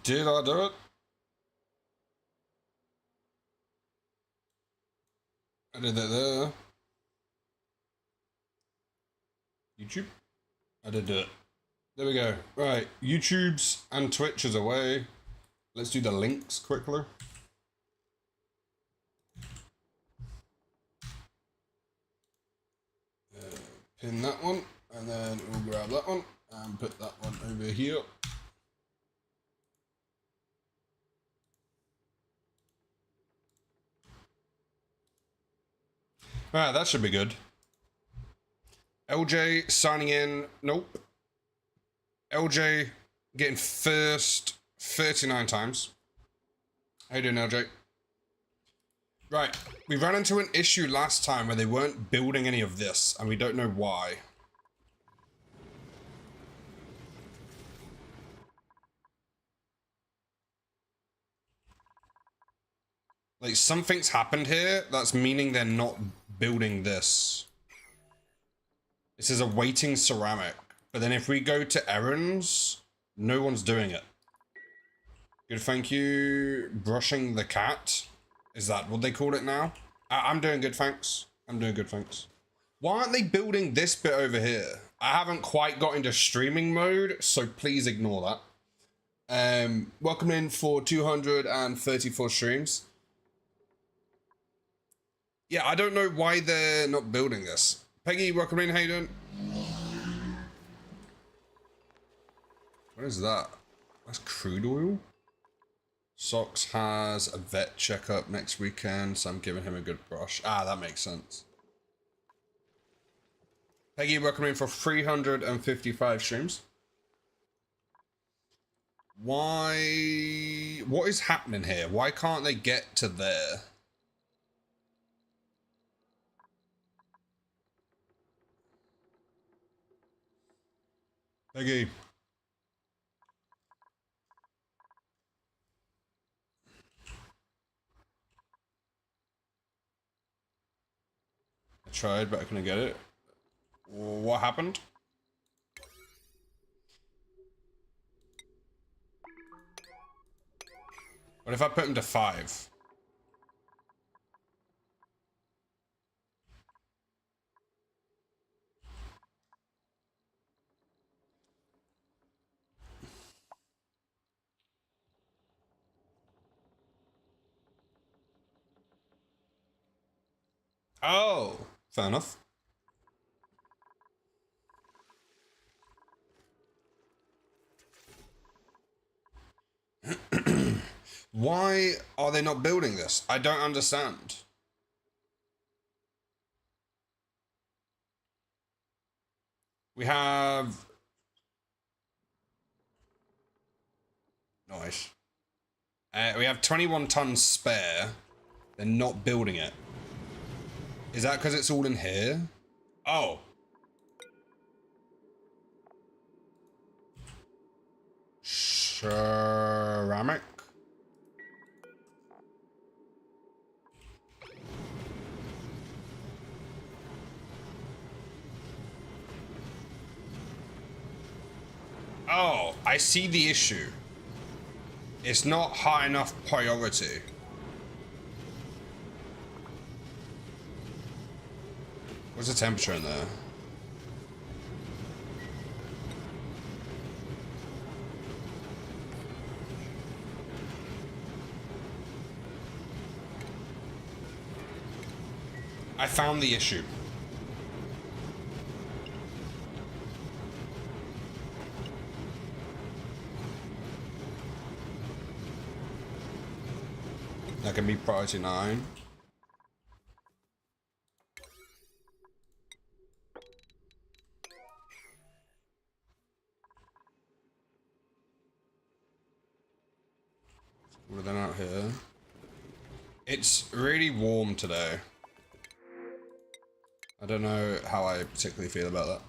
Did I do it? I did that there. YouTube? I did do it. There we go. Right, YouTube's and Twitch is away. Let's do the links quickly. Pin that one, and then we'll grab that one and put that one over here. Alright, that should be good. LJ signing in. Nope. LJ getting first 39 times. How you doing, LJ? Right, we ran into an issue last time where they weren't building any of this, and we don't know why. Like, something's happened here that's meaning they're not building this. This is a waiting ceramic. But then if we go to errands, no one's doing it. Good, thank you. Brushing the cat. Is that what they call it now? I'm doing good, thanks. I'm doing good, thanks. Why aren't they building this bit over here? I haven't quite got into streaming mode, so please ignore that. Welcome in for 234 streams. Yeah, I don't know why they're not building this. Peggy, welcome in, how you doing? What is that? That's crude oil? Socks has a vet checkup next weekend, so I'm giving him a good brush. Ah, that makes sense. Peggy, welcome in for 355 streams. Why? What is happening here? Why can't they get to there? Peggy. I tried, but I couldn't get it. What happened? What if I put him to 5? Oh, fair enough. Why are they not building this? I don't understand. We have... Nice. We have 21 tons spare. They're not building it. Is that because it's all in here? Oh. Ceramic? Oh, I see the issue. It's not high enough priority. What's the temperature in there? I found the issue. That can be priority 9. What are they out here? It's really warm today. I don't know how I particularly feel about that.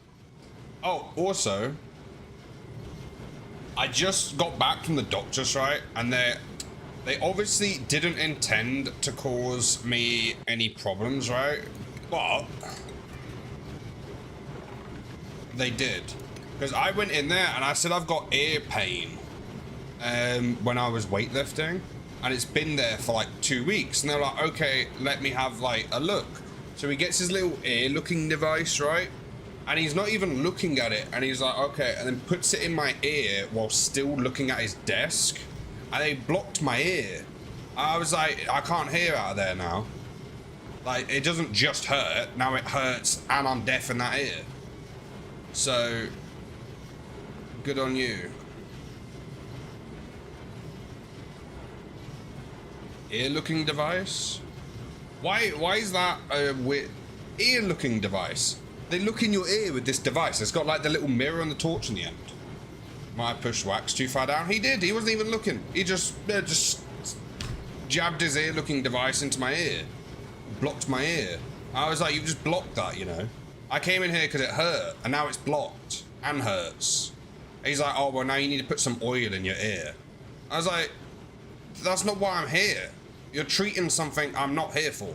Oh, also, I just got back from the doctor's, right? And they obviously didn't intend to cause me any problems, right? But they did. Because I went in there and I said I've got ear pain. when I was weightlifting, and it's been there for like 2 weeks, and they're like, okay, let me have like a look. So he gets his little ear looking device, right? And he's not even looking at it, and he's like, okay, and then puts it in my ear while still looking at his desk, and they blocked my ear. I was like, I can't hear out of there now. Like, it doesn't just hurt, now it hurts and I'm deaf in that ear. So, good on you. Ear looking device? Why is that a weird ear looking device? They look in your ear with this device. It's got like the little mirror and the torch in the end. Might have pushed Wax too far down. He did. He wasn't even looking. He just jabbed his ear looking device into my ear. Blocked my ear. I was like, you just blocked that, you know. I came in here because it hurt, and now it's blocked and hurts. He's like, oh, well, now you need to put some oil in your ear. I was like, that's not why I'm here. You're treating something I'm not here for.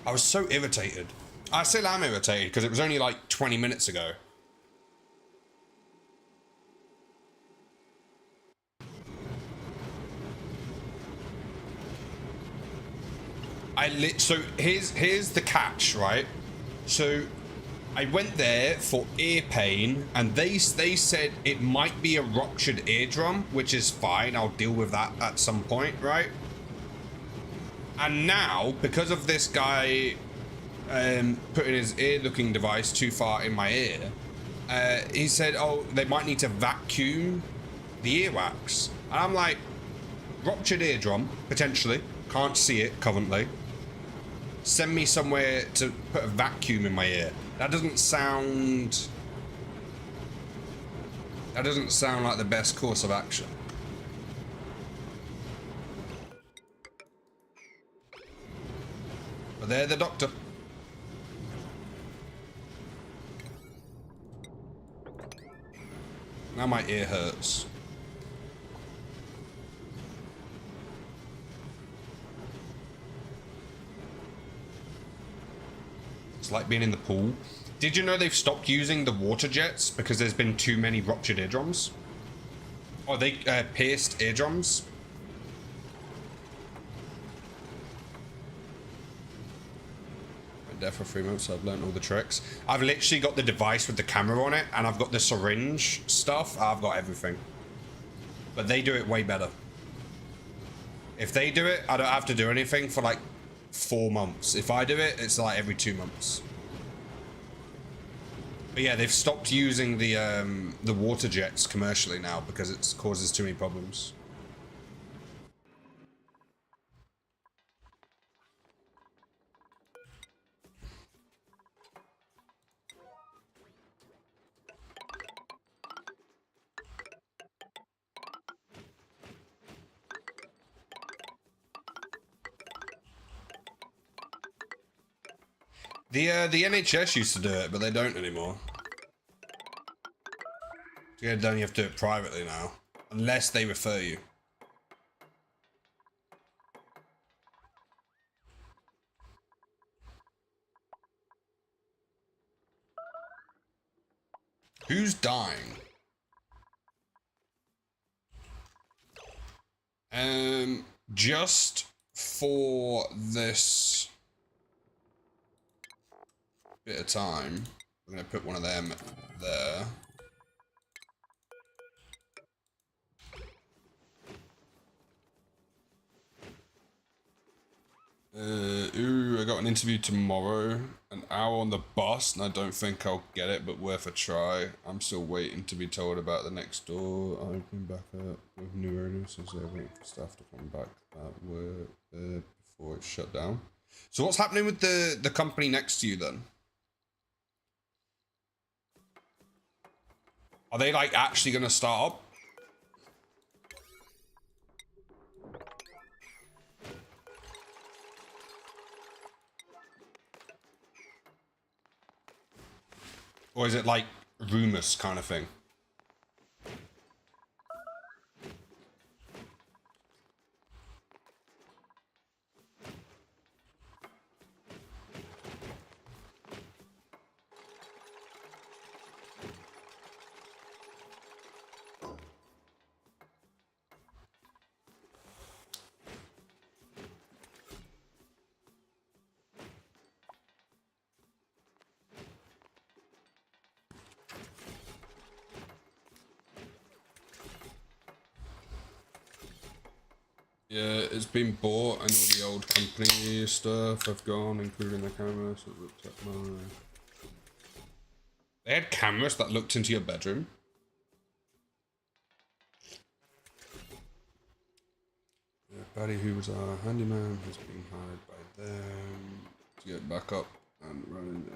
I was so irritated. I still am irritated because it was only like 20 minutes ago. So here's the catch, right? So I went there for ear pain, and they said it might be a ruptured eardrum, which is fine. I'll deal with that at some point, right? And now, because of this guy putting his ear-looking device too far in my ear, he said, oh, they might need to vacuum the earwax. And I'm like, ruptured eardrum, potentially. Can't see it currently. Send me somewhere to put a vacuum in my ear. That doesn't sound like the best course of action. But they're the doctor. Now my ear hurts. It's like being in the pool. Did you know they've stopped using the water jets because there's been too many ruptured eardrums? Or they pierced eardrums? Been there for 3 months, so I've learned all the tricks. I've literally got the device with the camera on it, and I've got the syringe stuff. I've got everything. But they do it way better. If they do it, I don't have to do anything for like 4 months. If I do it, it's like every 2 months. But yeah, they've stopped using the water jets commercially now because it causes too many problems. The NHS used to do it, but they don't anymore. To get it done, you have to do it privately now, unless they refer you. Who's dying? Just for this bit of time, I'm gonna put one of them there. Ooh, I got an interview tomorrow, an hour on the bus, and I don't think I'll get it, but worth a try. I'm still waiting to be told about the next door opening back up with new owners, as they're waiting for staff to come back that work before it's shut down. So what's happening with the company next to you then? Are they like actually gonna start up? Or is it like rumors kind of thing? Yeah, it's been bought and all the old company stuff have gone, including the camera. So it looked at my... They had cameras that looked into your bedroom. Yeah, Barry, who was our handyman, has been hired by them to get back up and running.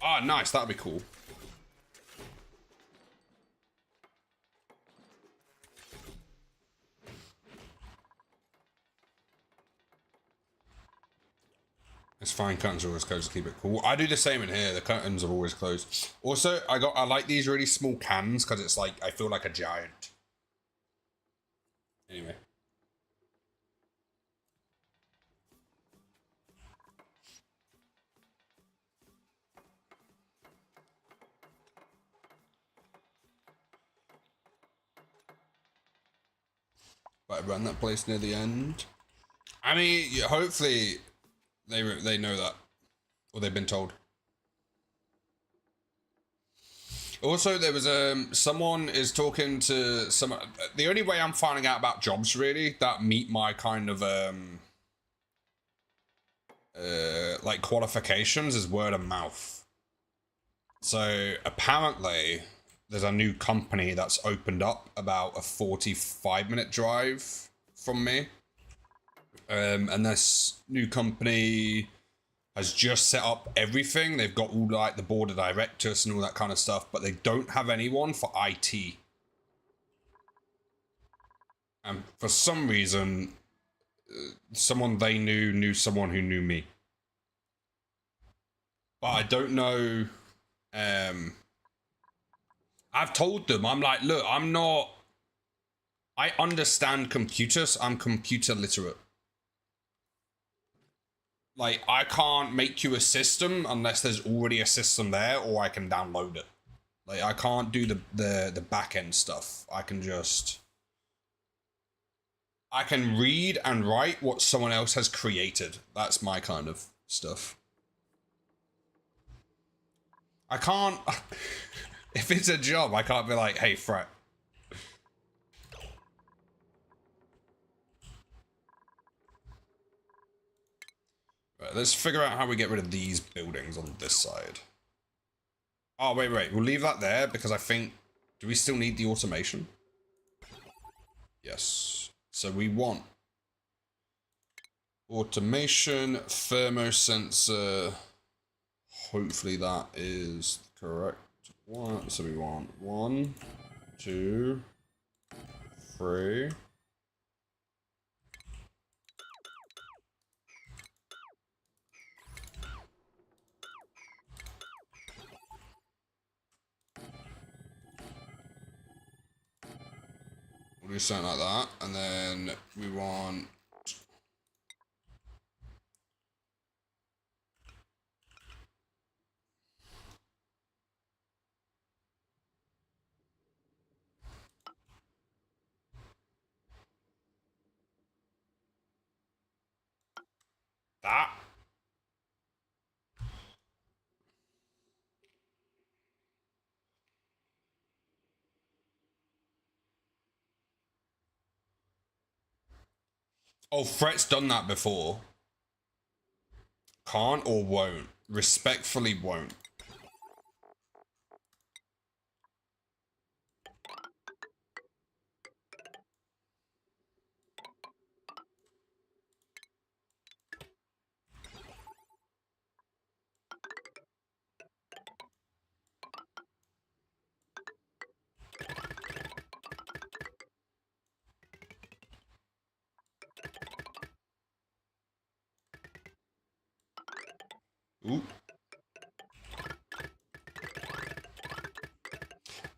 Ah, nice. That'd be cool. It's fine. Curtains are always closed to keep it cool. I do the same in here. The curtains are always closed. Also, I like these really small cans because it's like I feel like a giant. Anyway. But I run that place near the end. I mean, yeah, hopefully they know that, or they've been told. Also, there was someone is talking to some. The only way I'm finding out about jobs really that meet my kind of like qualifications is word of mouth. So apparently, there's a new company that's opened up about a 45-minute drive from me. And this new company has just set up everything. They've got all like the board of directors and all that kind of stuff, but they don't have anyone for IT. And for some reason, someone they knew someone who knew me. But I don't know. I've told them, I'm like, look, I'm not. I understand computers. I'm computer literate. Like, I can't make you a system unless there's already a system there, or I can download it. Like, I can't do the back end stuff. I can read and write what someone else has created. That's my kind of stuff. I can't. If it's a job, I can't be like, hey, Fret. Right, let's figure out how we get rid of these buildings on this side. Oh, wait. We'll leave that there because I think... Do we still need the automation? Yes. So we want... automation, thermosensor. Hopefully that is correct. So we want 1, 2, 3. We'll do something like that, and then we want that. Oh, Fret's done that before. Can't or won't. Respectfully won't. Ooh.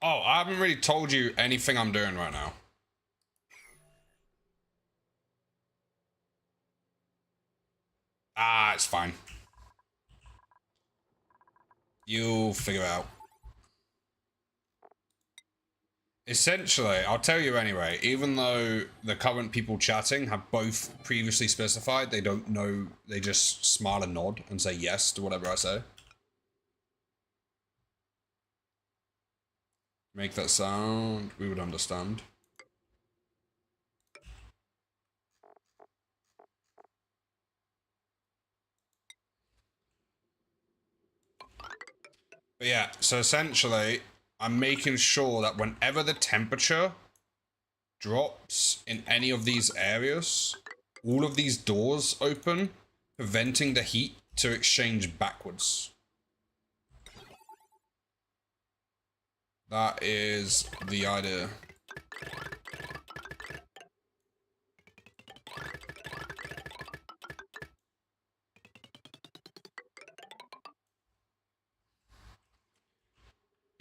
Oh, I haven't really told you anything I'm doing right now. Ah, it's fine. You'll figure out. Essentially, I'll tell you anyway, even though the current people chatting have both previously specified, they don't know, they just smile and nod and say yes to whatever I say. Make that sound, we would understand. But yeah, so essentially, I'm making sure that whenever the temperature drops in any of these areas, all of these doors open, preventing the heat to exchange backwards. That is the idea.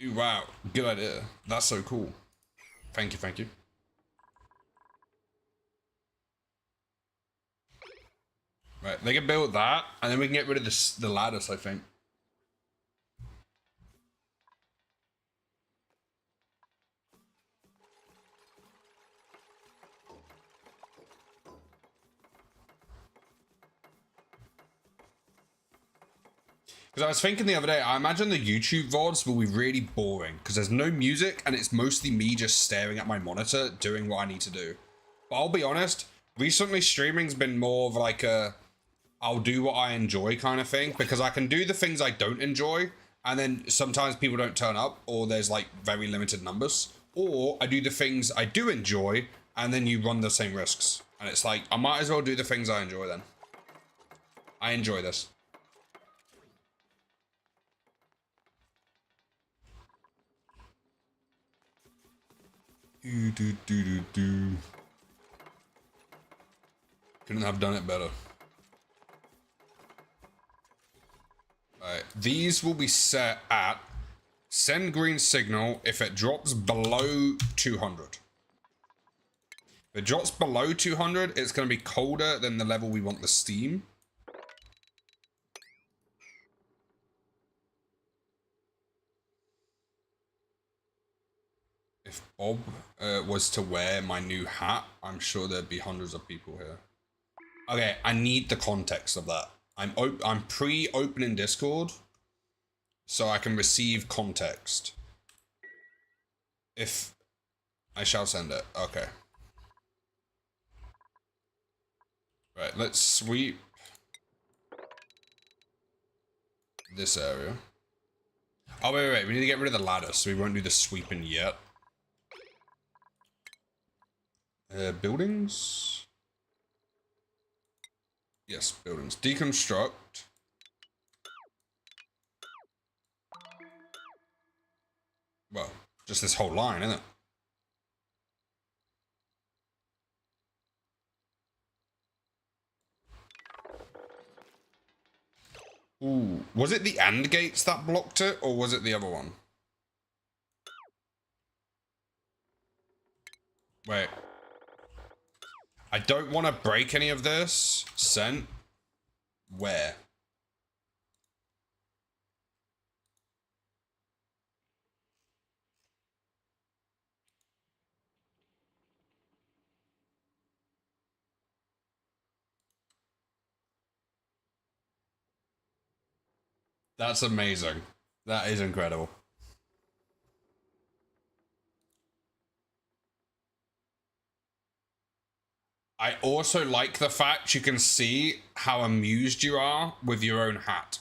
Ooh, wow, good idea. That's so cool. Thank you, thank you. Right, they can build that, and then we can get rid of the ladders, I think. Because I was thinking the other day, I imagine the YouTube VODs will be really boring because there's no music and it's mostly me just staring at my monitor doing what I need to do. But I'll be honest, recently streaming's been more of like a I'll do what I enjoy kind of thing because I can do the things I don't enjoy and then sometimes people don't turn up or there's like very limited numbers. Or I do the things I do enjoy and then you run the same risks. And it's like, I might as well do the things I enjoy then. I enjoy this. Couldn't have done it better. Alright, these will be set at send green signal if it drops below 200. If it drops below 200, it's going to be colder than the level we want the steam. If Bob was to wear my new hat, I'm sure there'd be hundreds of people here. Okay, I need the context of that. I'm pre-opening Discord, so I can receive context. If I shall send it. Okay. Right, let's sweep this area. Oh, wait. We need to get rid of the ladder, so we won't do the sweeping yet. Buildings? Yes, buildings. Deconstruct. Well, just this whole line, isn't it? Ooh. Was it the AND gates that blocked it, or was it the other one? Wait. I don't want to break any of this. Sent. Where? That's amazing. That is incredible. I also like the fact you can see how amused you are with your own hat.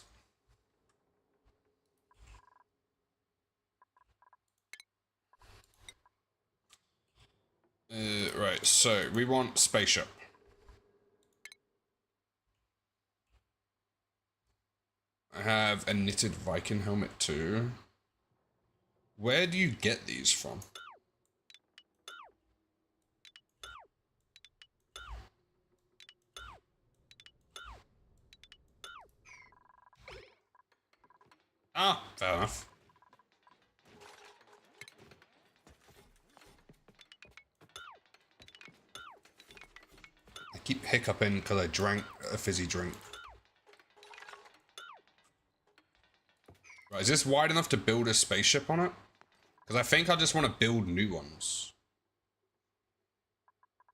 Right, so we want spaceship. I have a knitted Viking helmet too. Where do you get these from? Ah, fair enough. I keep hiccuping because I drank a fizzy drink. Right, is this wide enough to build a spaceship on it? Because I think I just want to build new ones.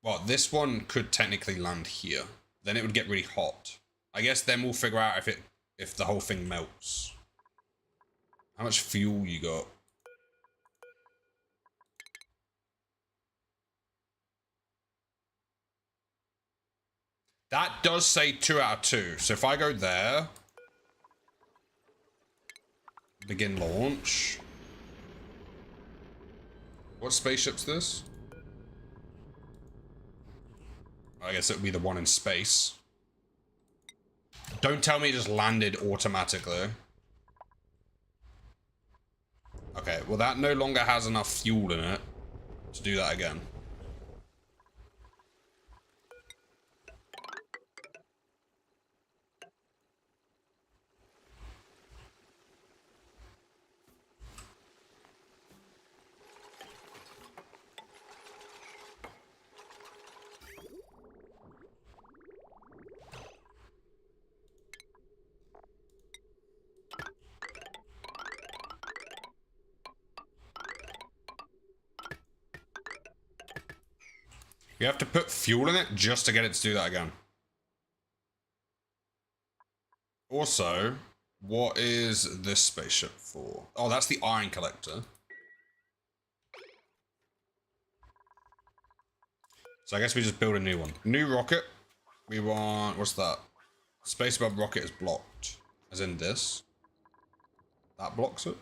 Well, this one could technically land here. Then it would get really hot. I guess then we'll figure out if the whole thing melts. How much fuel you got? That does say 2 out of 2. So if I go there, Begin launch. What spaceship's this? I guess it would be the one in space. Don't tell me it just landed automatically. Okay, well that no longer has enough fuel in it to do that again. You have to put fuel in it just to get it to do that again. Also, what is this spaceship for? Oh, that's the iron collector. So I guess we just build a new one. New rocket. We want, what's that? Space above rocket is blocked. As in this. That blocks it.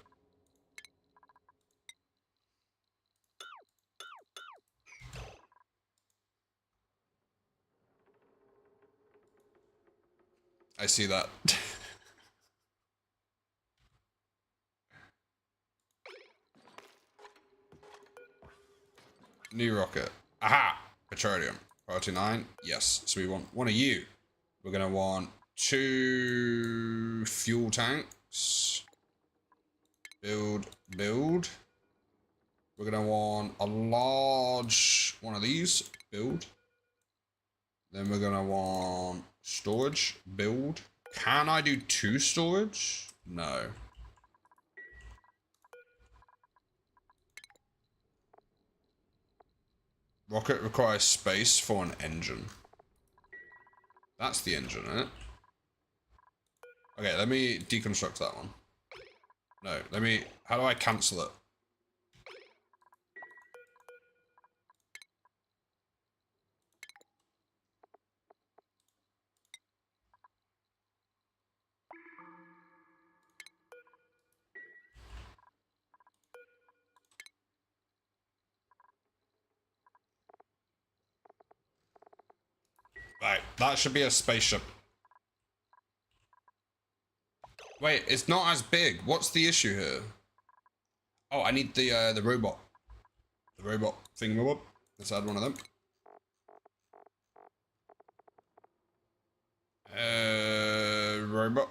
I see that. New rocket. Aha! Petroleum. Priority 9. Yes. So we want one of you. We're going to want 2 fuel tanks. Build. We're going to want a large one of these. Build. Then we're going to want storage. Build. Can I do 2 storage? No. Rocket requires space for an engine. That's the engine, isn't it? Okay, let me deconstruct that one. No, let me... How do I cancel it? Right, that should be a spaceship. Wait, it's not as big. What's the issue here? Oh, I need the robot. The robot thingamabob. Let's add one of them. Robot.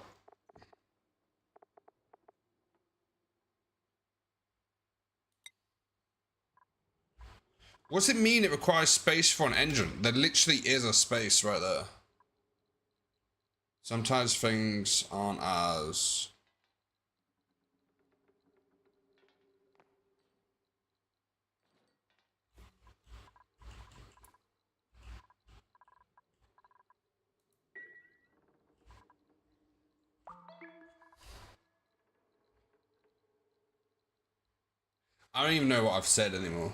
What's it mean it requires space for an engine? There literally is a space right there. Sometimes things aren't as... I don't even know what I've said anymore.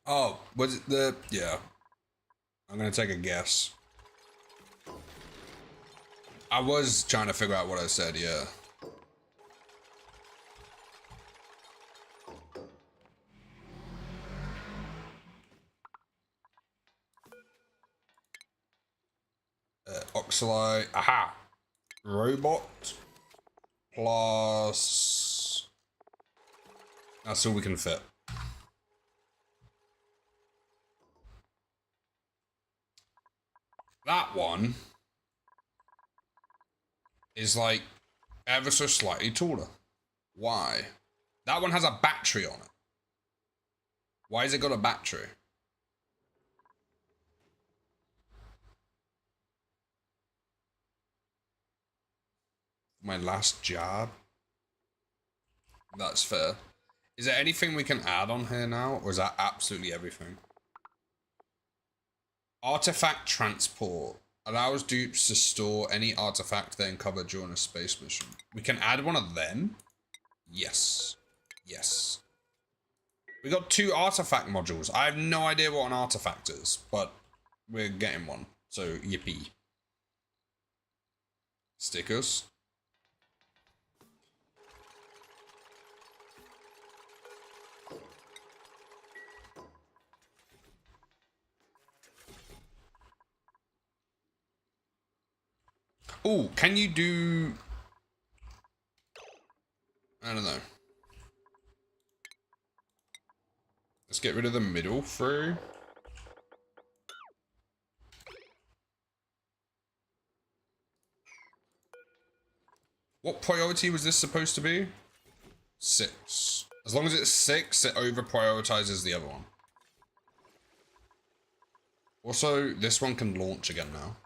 Oh, was it the... Yeah. I'm gonna take a guess. I was trying to figure out what I said, yeah. Oxalite. Aha! Robot. Plus... That's all we can fit. That one is like ever so slightly taller. Why? That one has a battery on it. Why has it got a battery? My last job. That's fair. Is there anything we can add on here now, or is that absolutely everything? Artifact transport allows dupes to store any artifact they uncover during a space mission. We can add one of them. Yes. Yes. We got 2 artifact modules. I have no idea what an artifact is, but we're getting one. So yippee. Stickers. Oh, can you do... I don't know. Let's get rid of the middle through. What priority was this supposed to be? 6. As long as it's 6, it over prioritizes the other one. Also, this one can launch again now.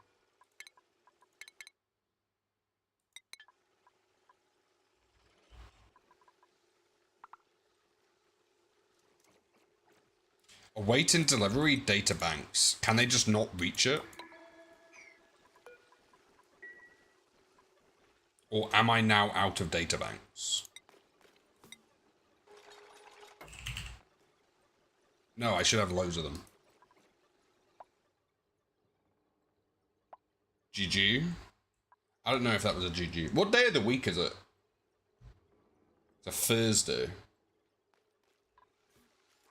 Awaiting delivery data banks. Can they just not reach it? Or am I now out of data banks? No, I should have loads of them. GG. I don't know if that was a GG. What day of the week is it? It's a Thursday.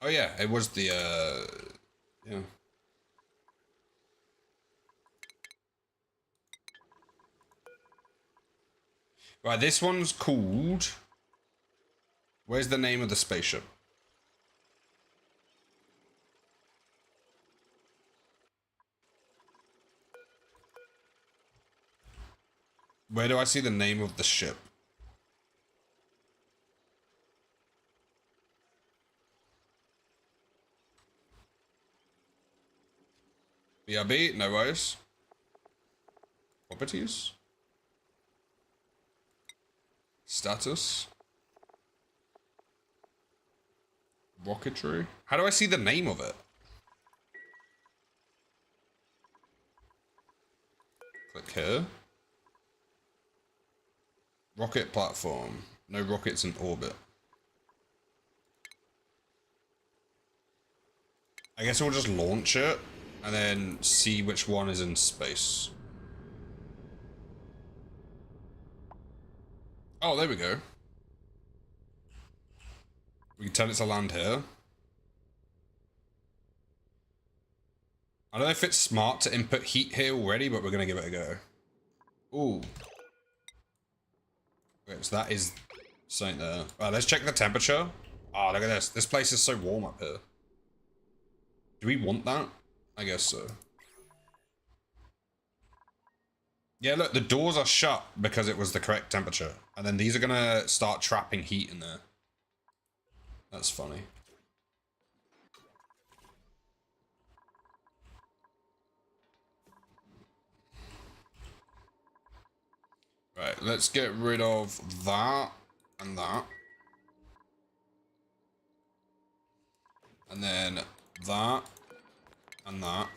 Oh yeah, it was the, yeah. Right, this one's called... Where's the name of the spaceship? Where do I see the name of the ship? BRB, no worries. Properties. Status. Rocketry. How do I see the name of it? Click here. Rocket platform. No rockets in orbit. I guess we'll just launch it and then see which one is in space. Oh, there we go. We can tell it to land here. I don't know if it's smart to input heat here already, but we're going to give it a go. Ooh. Okay, so that is something there. Right, let's check the temperature. Oh, look at this. This place is so warm up here. Do we want that? I guess so. Yeah, look, the doors are shut because it was the correct temperature. And then these are going to start trapping heat in there. That's funny. Right, let's get rid of that and that. And then that and that.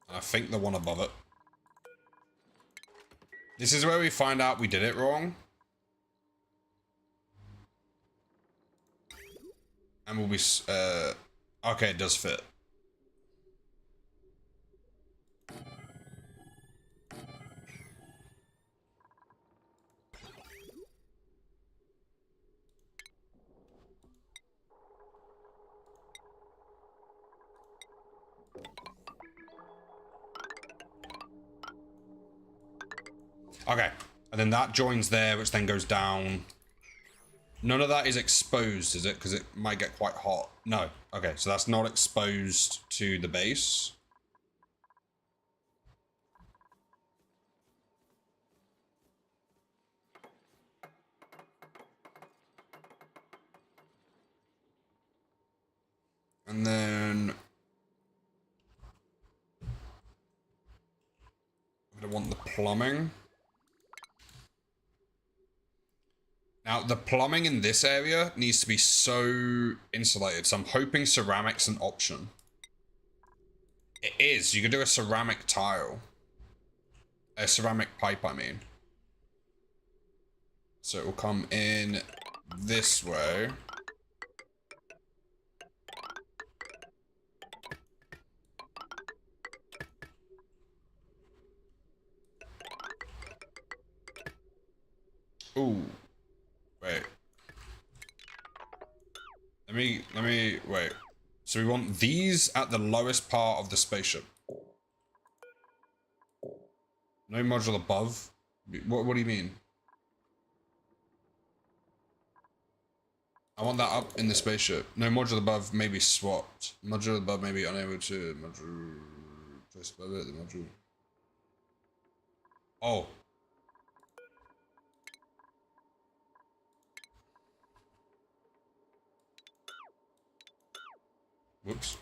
And I think the one above it. This is where we find out we did it wrong. And we'll be... okay, it does fit. Okay, and then that joins there, which then goes down. None of that is exposed, is it? Because it might get quite hot. No. Okay, so that's not exposed to the base. And then... I'm going to want the plumbing. Now, the plumbing in this area needs to be so insulated, so I'm hoping ceramic's an option. It is. You could do a ceramic tile. A ceramic pipe, I mean. So it will come in this way. Let me wait. So we want these at the lowest part of the spaceship. No module above. What do you mean? I want that up in the spaceship. No module above may be swapped. Module above may be unable to module place above it, the module. Oh. Whoops.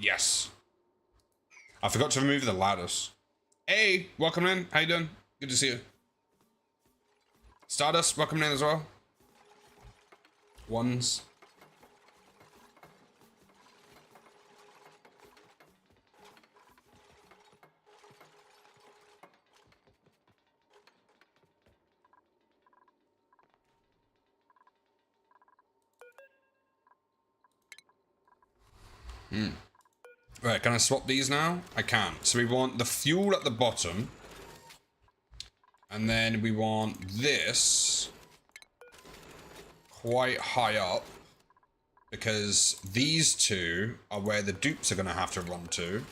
Yes. I forgot to remove the ladders. Hey, welcome in. How you doing? Good to see you. Stardust, welcome in as well. Ones. Right, can I swap these now? I can. So we want the fuel at the bottom. And then we want this quite high up. Because these two are where the dupes are going to have to run to.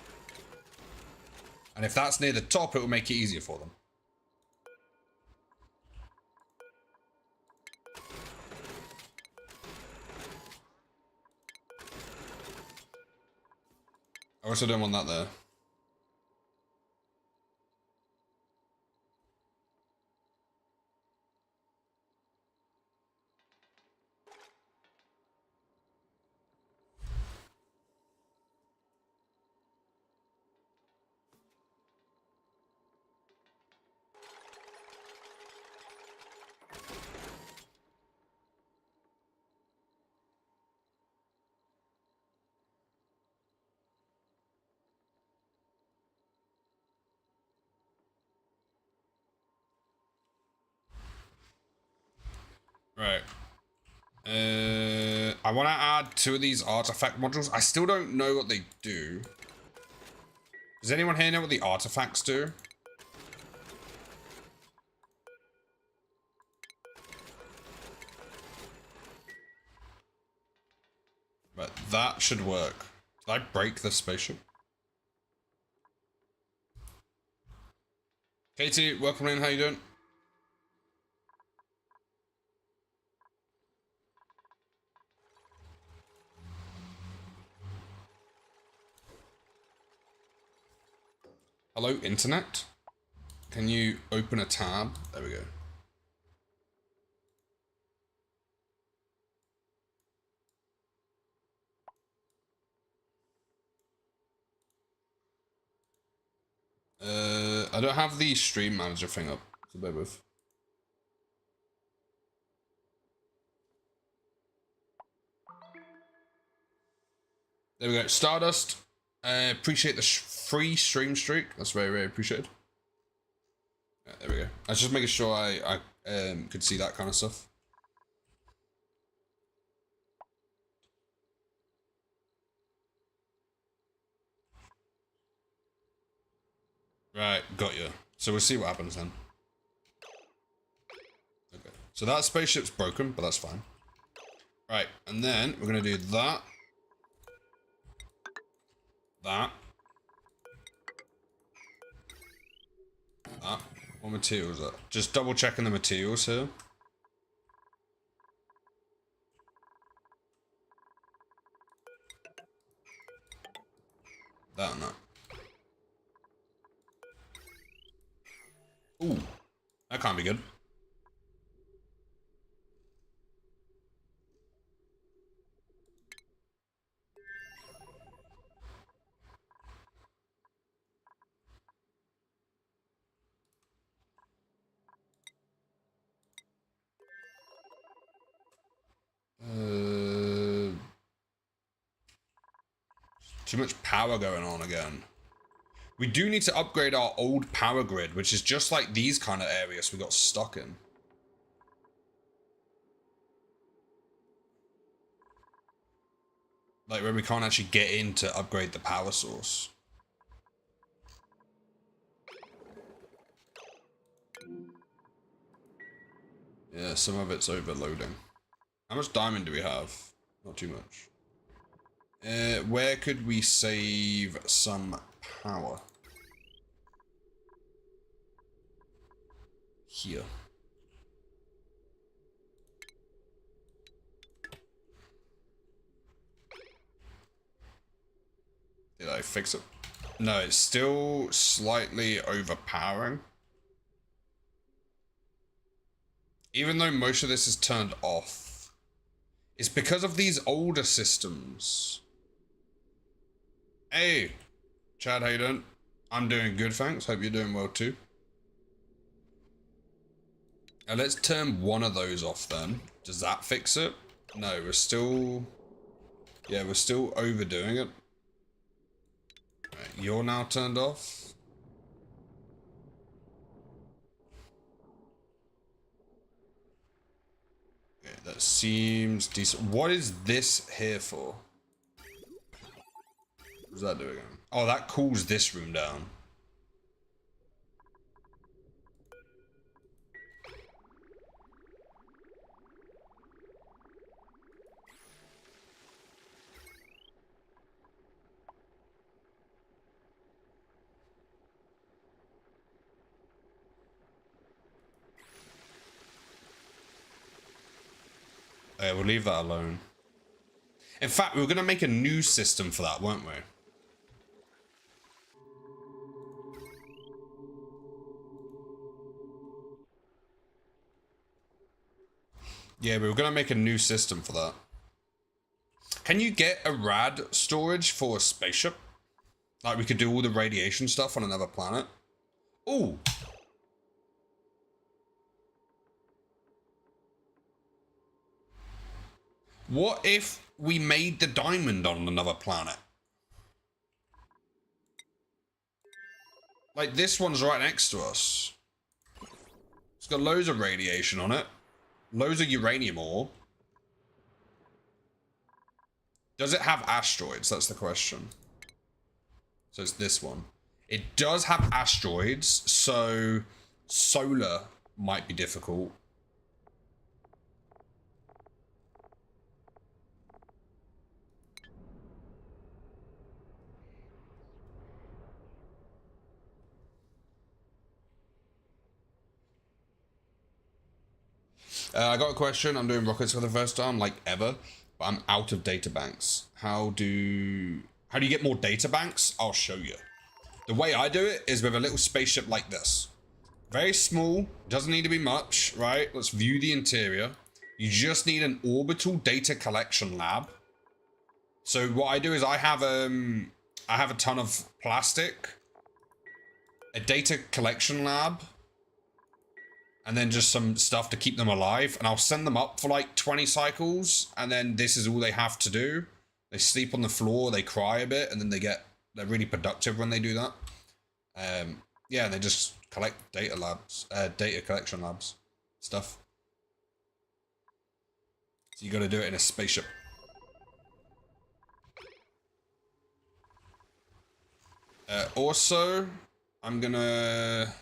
And if that's near the top, it will make it easier for them. I also don't want that there. Right. I want to add 2 of these artifact modules. I still don't know what they do. Does anyone here know what the artifacts do? But that should work. Did I break the spaceship? Katie, welcome in. How you doing? Hello, internet? Can you open a tab? There we go. I don't have the stream manager thing up, so bear with. There we go. Stardust. Appreciate the free stream streak. That's very, very appreciated. Yeah, there we go. I was just making sure I could see that kind of stuff. Right, got you. So we'll see what happens then. Okay. So that spaceship's broken, but that's fine. Right, and then we're gonna do that. That. That. What material is that? Just double checking the materials here. That and that. Ooh. That can't be good. Too much power going on again. We do need to upgrade our old power grid, which is just like these kind of areas we got stuck in. Like where we can't actually get in to upgrade the power source. Yeah, some of it's overloading. How much diamond do we have? Not too much. Where could we save some power? Here. Did I fix it? No, it's still slightly overpowering. Even though most of this is turned off. It's because of these older systems. Hey, Chad, how you doing? I'm doing good, thanks. Hope you're doing well too. Now let's turn one of those off then. Does that fix it? No, we're still... Yeah, we're still overdoing it. Right, you're now turned off. Okay, that seems decent. What is this here for? What does that do again? Oh, that cools this room down. Okay, we'll leave that alone. In fact, we were going to make a new system for that, weren't we? Yeah, we were going to make a new system for that. Can you get a rad storage for a spaceship? Like we could do all the radiation stuff on another planet? Ooh! What if we made the diamond on another planet? Like this one's right next to us. It's got loads of radiation on it. Loads of uranium ore. Does it have asteroids? That's the question. So it's this one. It does have asteroids, so solar might be difficult. I got a question. I'm doing rockets for the first time, like ever, but I'm out of data banks. How do you get more data banks? I'll show you. The way I do it is with a little spaceship like this. Very small, doesn't need to be much, right? Let's view the interior. You just need an orbital data collection lab. So what I do is I have a ton of plastic, a data collection lab, and then just some stuff to keep them alive. And I'll send them up for like 20 cycles. And then this is all they have to do. They sleep on the floor, they cry a bit, and then they're really productive when they do that. Yeah, they just collect data collection labs stuff. So you got to do it in a spaceship. Also, I'm gonna...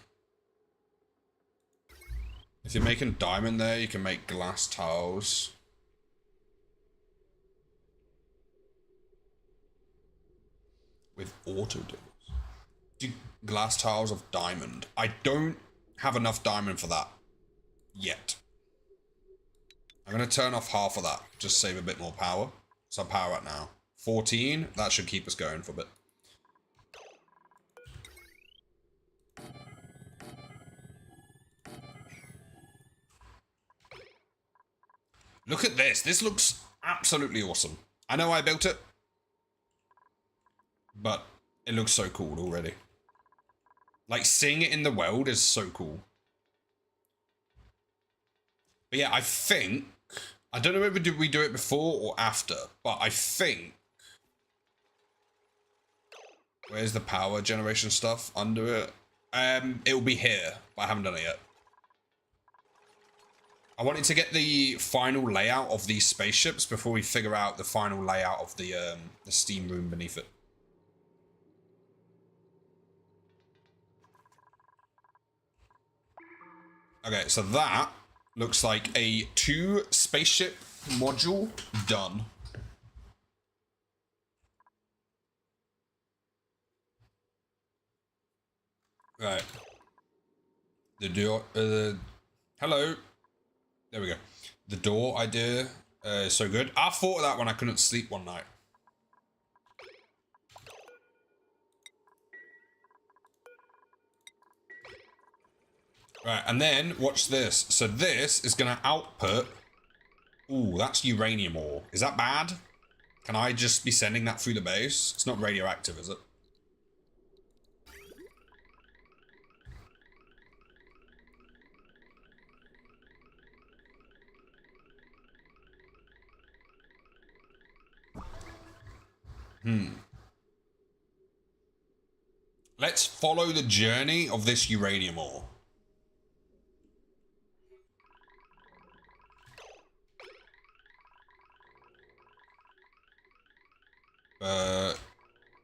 If you're making diamond there, you can make glass tiles. With auto diggers. Do glass tiles of diamond. I don't have enough diamond for that. Yet. I'm going to turn off half of that. Just save a bit more power. So I'm power at now. 14. That should keep us going for a bit. Look at this. This looks absolutely awesome. I know I built it. But it looks so cool already. Like, seeing it in the world is so cool. But yeah, I think... I don't know whether we do it before or after, but I think... Where's the power generation stuff under it? It will be here, but I haven't done it yet. I wanted to get the final layout of these spaceships before we figure out the final layout of the steam room beneath it. Okay, so that looks like a 2 spaceship module done. Right. The door, hello. There we go. The door idea is so good. I thought of that when I couldn't sleep one night. Right, and then watch this. So this is going to output... Ooh, that's uranium ore. Is that bad? Can I just be sending that through the base? It's not radioactive, is it? Let's follow the journey of this uranium ore.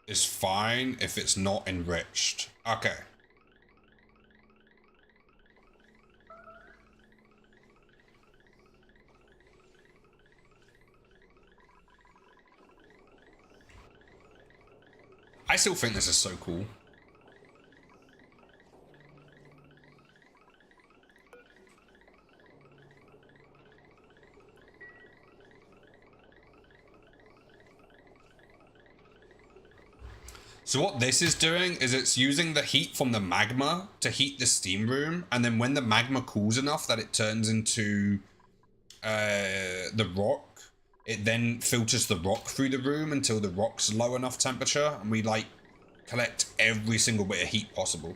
Is fine if it's not enriched. Okay. I still think this is so cool. So what this is doing is it's using the heat from the magma to heat the steam room, and then when the magma cools enough that it turns into the rock, it then filters the rock through the room until the rock's low enough temperature, and we like collect every single bit of heat possible.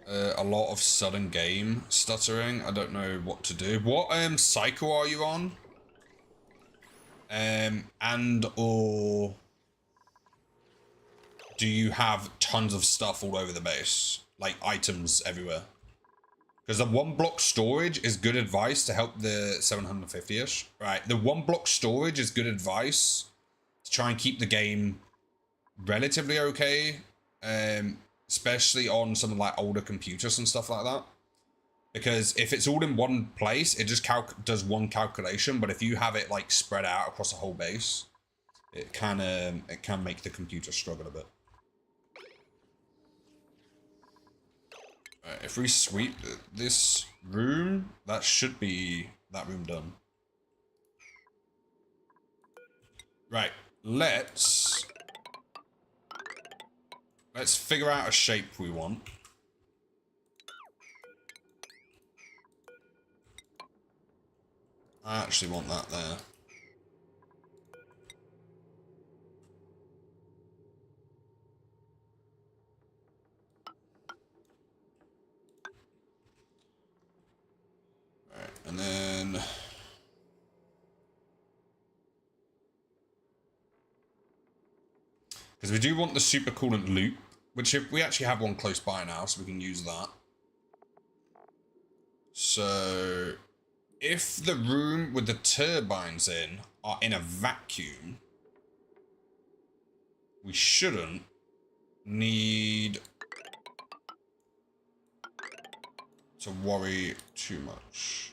A lot of sudden game stuttering. I don't know what to do. What cycle are you on? And or do you have tons of stuff all over the base? Like items everywhere? Because the 1 block storage is good advice to help the 750-ish. Right, the 1 block storage is good advice to try and keep the game relatively okay. Especially on some like older computers and stuff like that. Because if it's all in one place, it just does one calculation. But if you have it like spread out across the whole base, it can make the computer struggle a bit. Right, if we sweep this room, that should be that room done. Right, let's figure out a shape we want. I actually want that there. Alright, and then... because we do want the supercoolant loop, which if we actually have one close by now, so we can use that. So... if the room with the turbines in are in a vacuum, we shouldn't need to worry too much.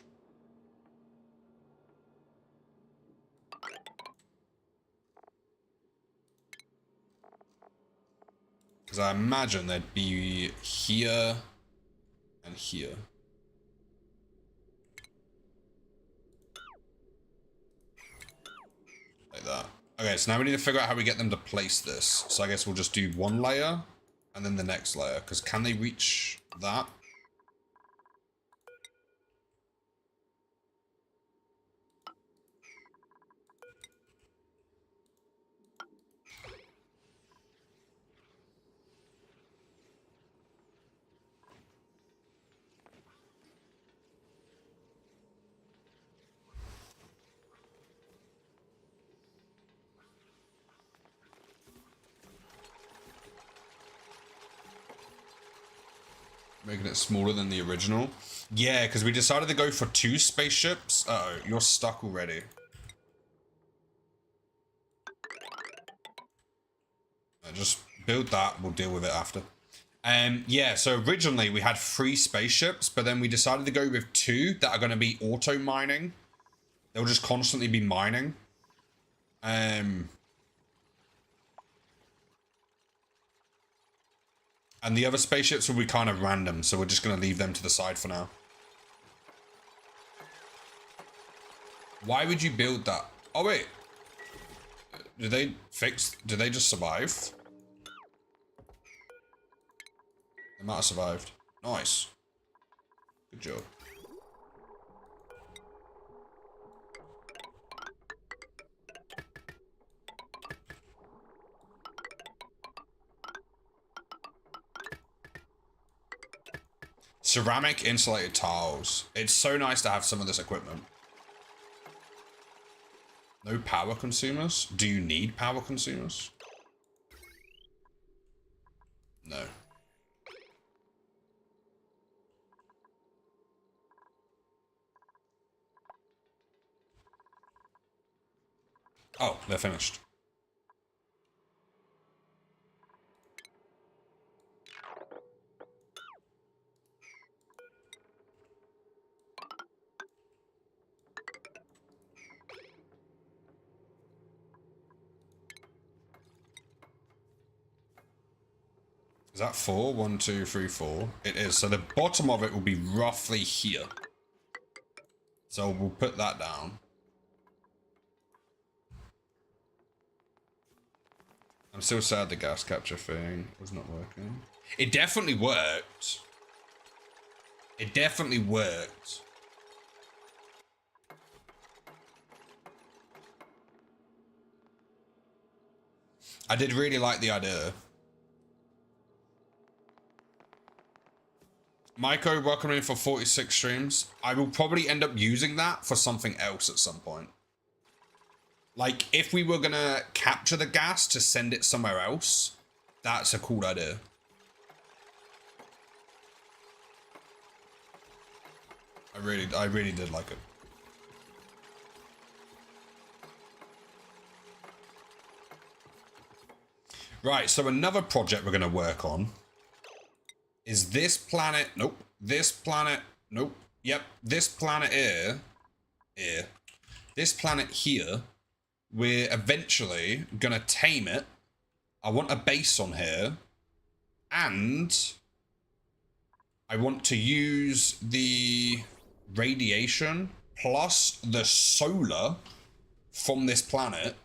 Because I imagine they'd be here and here. Like that. Okay, so now we need to figure out how we get them to place this. So I guess we'll just do one layer and then the next layer. Because can they reach that? Making it smaller than the original. Yeah, because we decided to go for 2 spaceships. Uh-oh, you're stuck already. Just build that, we'll deal with it after. Yeah, so originally we had 3 spaceships, but then we decided to go with 2 that are going to be auto mining. They'll just constantly be mining. And the other spaceships will be kind of random, so we're just going to leave them to the side for now. Why would you build that? Oh, wait. Did they just survive? They might have survived. Nice. Good job. Ceramic insulated tiles. It's so nice to have some of this equipment. No power consumers? Do you need power consumers? No. Oh, they're finished. Is that 4? 1, 2, 3, 4. It is. So the bottom of it will be roughly here. So we'll put that down. I'm still sad the gas capture thing was not working. It definitely worked. It definitely worked. I did really like the idea. Maiko, welcome in for 46 streams. I will probably end up using that for something else at some point. Like, if we were gonna capture the gas to send it somewhere else, that's a cool idea. I really did like it. Right, so another project we're gonna work on is this planet. Nope. This planet. Nope. Yep. This planet here. This planet here. We're eventually gonna tame it. I want a base on here. And I want to use the radiation plus the solar from this planet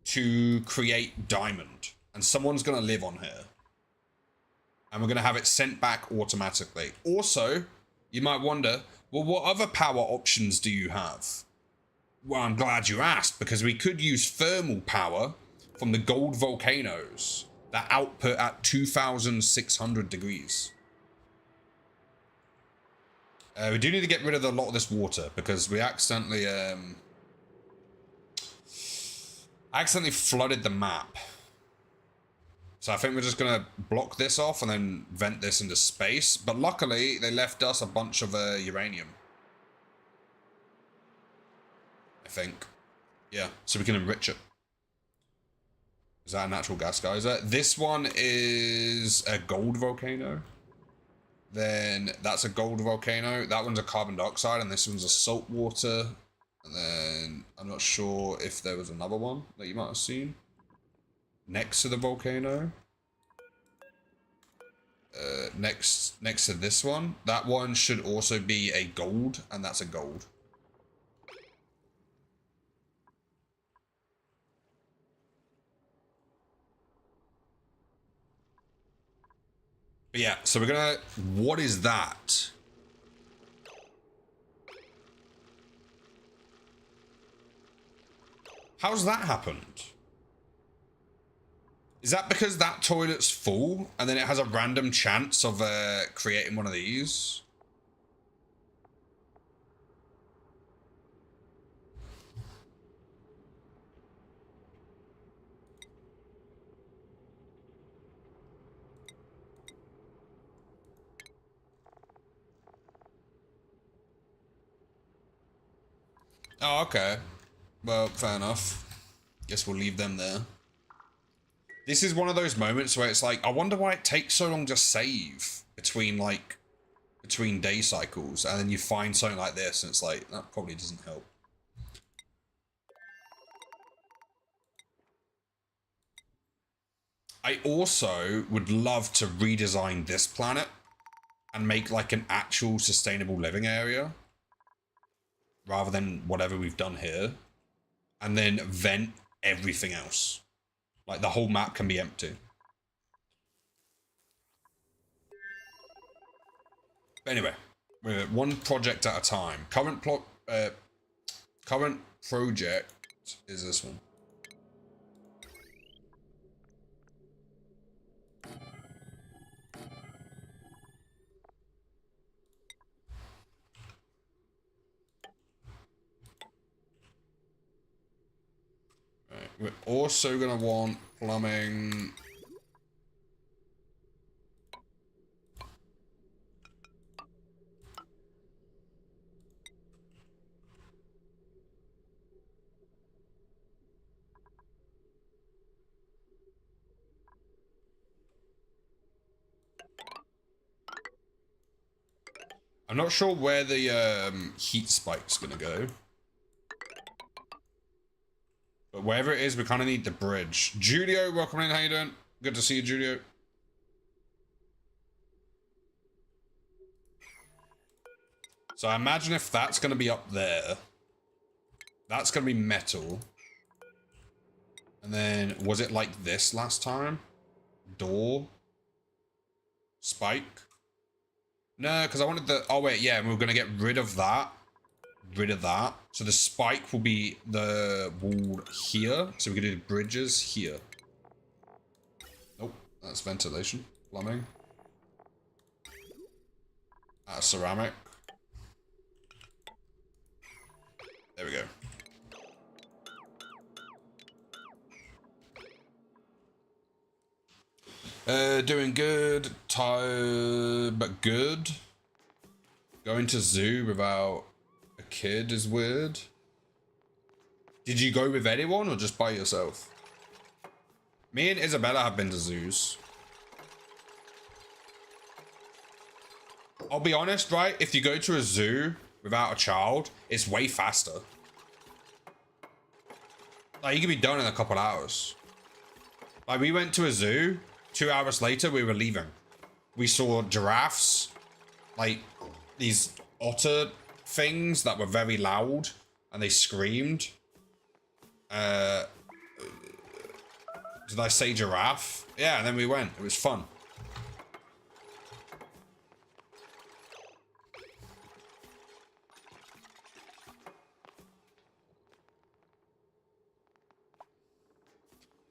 to create diamond. And someone's gonna live on here. And we're going to have it sent back automatically. Also, you might wonder, well, what other power options do you have? Well, I'm glad you asked, because we could use thermal power from the gold volcanoes that output at 2,600 degrees. We do need to get rid of a lot of this water, because we accidentally flooded the map. So I think we're just going to block this off and then vent this into space. But luckily, they left us a bunch of uranium. I think. Yeah, so we can enrich it. Is that a natural gas geyser? This one is a gold volcano. Then that's a gold volcano. That one's a carbon dioxide, and this one's a salt water. And then I'm not sure if there was another one that you might have seen next to the volcano. Next to this one. That one should also be a gold, and that's a gold. But yeah, so we're gonna... What is that? How's that happened? Is that because that toilet's full and then it has a random chance of creating one of these? Oh, okay. Well, fair enough. Guess we'll leave them there. This is one of those moments where it's like, I wonder why it takes so long to save between, like, between day cycles, and then you find something like this, and it's like, that probably doesn't help. I also would love to redesign this planet and make, like, an actual sustainable living area, rather than whatever we've done here, and then vent everything else. Like, the whole map can be empty. But anyway, we're one project at a time. Current project is this one. Right. We're also gonna want plumbing. I'm not sure where the heat spike's gonna go. But wherever it is, we kind of need the bridge. Julio, welcome in. How you doing? Good to see you, Julio. So I imagine if that's going to be up there, that's going to be metal. And then, was it like this last time? Door? Spike? No, because I wanted the... Oh, wait, yeah, we were going to get rid of that. Rid of that. So the spike will be the wall here. So we can do the bridges here. Nope, that's ventilation. Plumbing. Ceramic. There we go. Doing good. Tired, but good. Going to zoo without a kid is weird. Did you go with anyone or just by yourself? Me and Isabella have been to zoos. I'll be honest, right? If you go to a zoo without a child, it's way faster. Like, you can be done in a couple hours. Like, we went to a zoo. 2 hours later, we were leaving. We saw giraffes, like these otter things that were very loud and they screamed. Did I say giraffe? Yeah, and then we went. It was fun.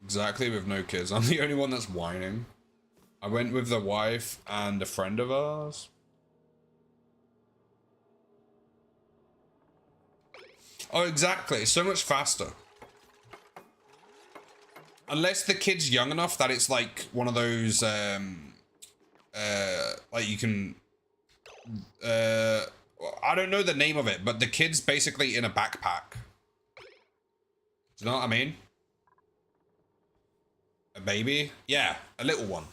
Exactly, with no kids. I'm the only one that's whining. I went with the wife and a friend of ours. Oh, exactly. It's so much faster. Unless the kid's young enough that it's like one of those, like you can, I don't know the name of it, but the kid's basically in a backpack. Do you know what I mean? A baby? Yeah, a little one.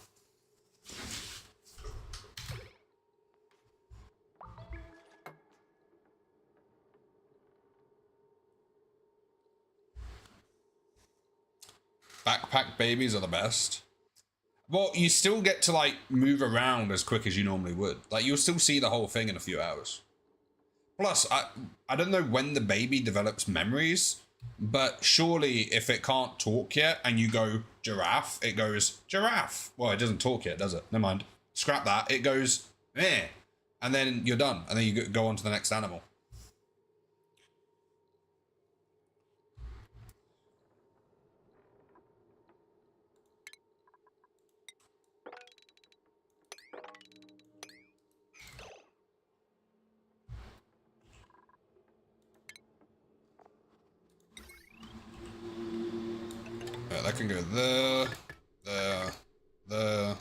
Backpack babies are the best. Well, you still get to like move around as quick as you normally would. Like, you'll still see the whole thing in a few hours. Plus, I don't know when the baby develops memories, but surely if it can't talk yet and you go giraffe, it goes giraffe. Well, it doesn't talk yet, does it? Never mind. Scrap that. It goes meh. And then you're done. And then you go on to the next animal. That can go there, there, there.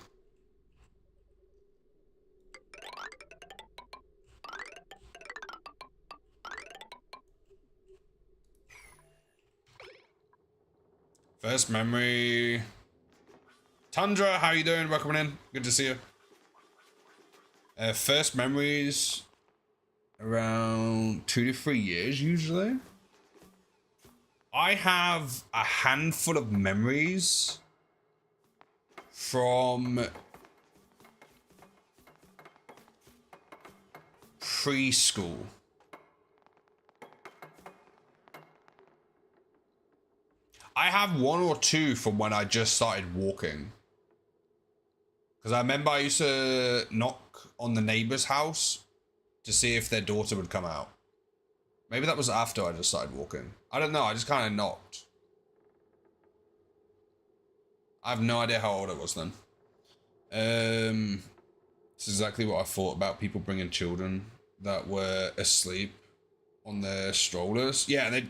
First memory. Tundra, how you doing? Welcome in. Good to see you. First memories around 2 to 3 years usually. I have a handful of memories from preschool. I have 1 or 2 from when I just started walking. Because I remember I used to knock on the neighbor's house to see if their daughter would come out. Maybe that was after I just started walking. I don't know, I just kind of knocked. I have no idea how old I was then. It's exactly what I thought about people bringing children that were asleep on their strollers. Yeah,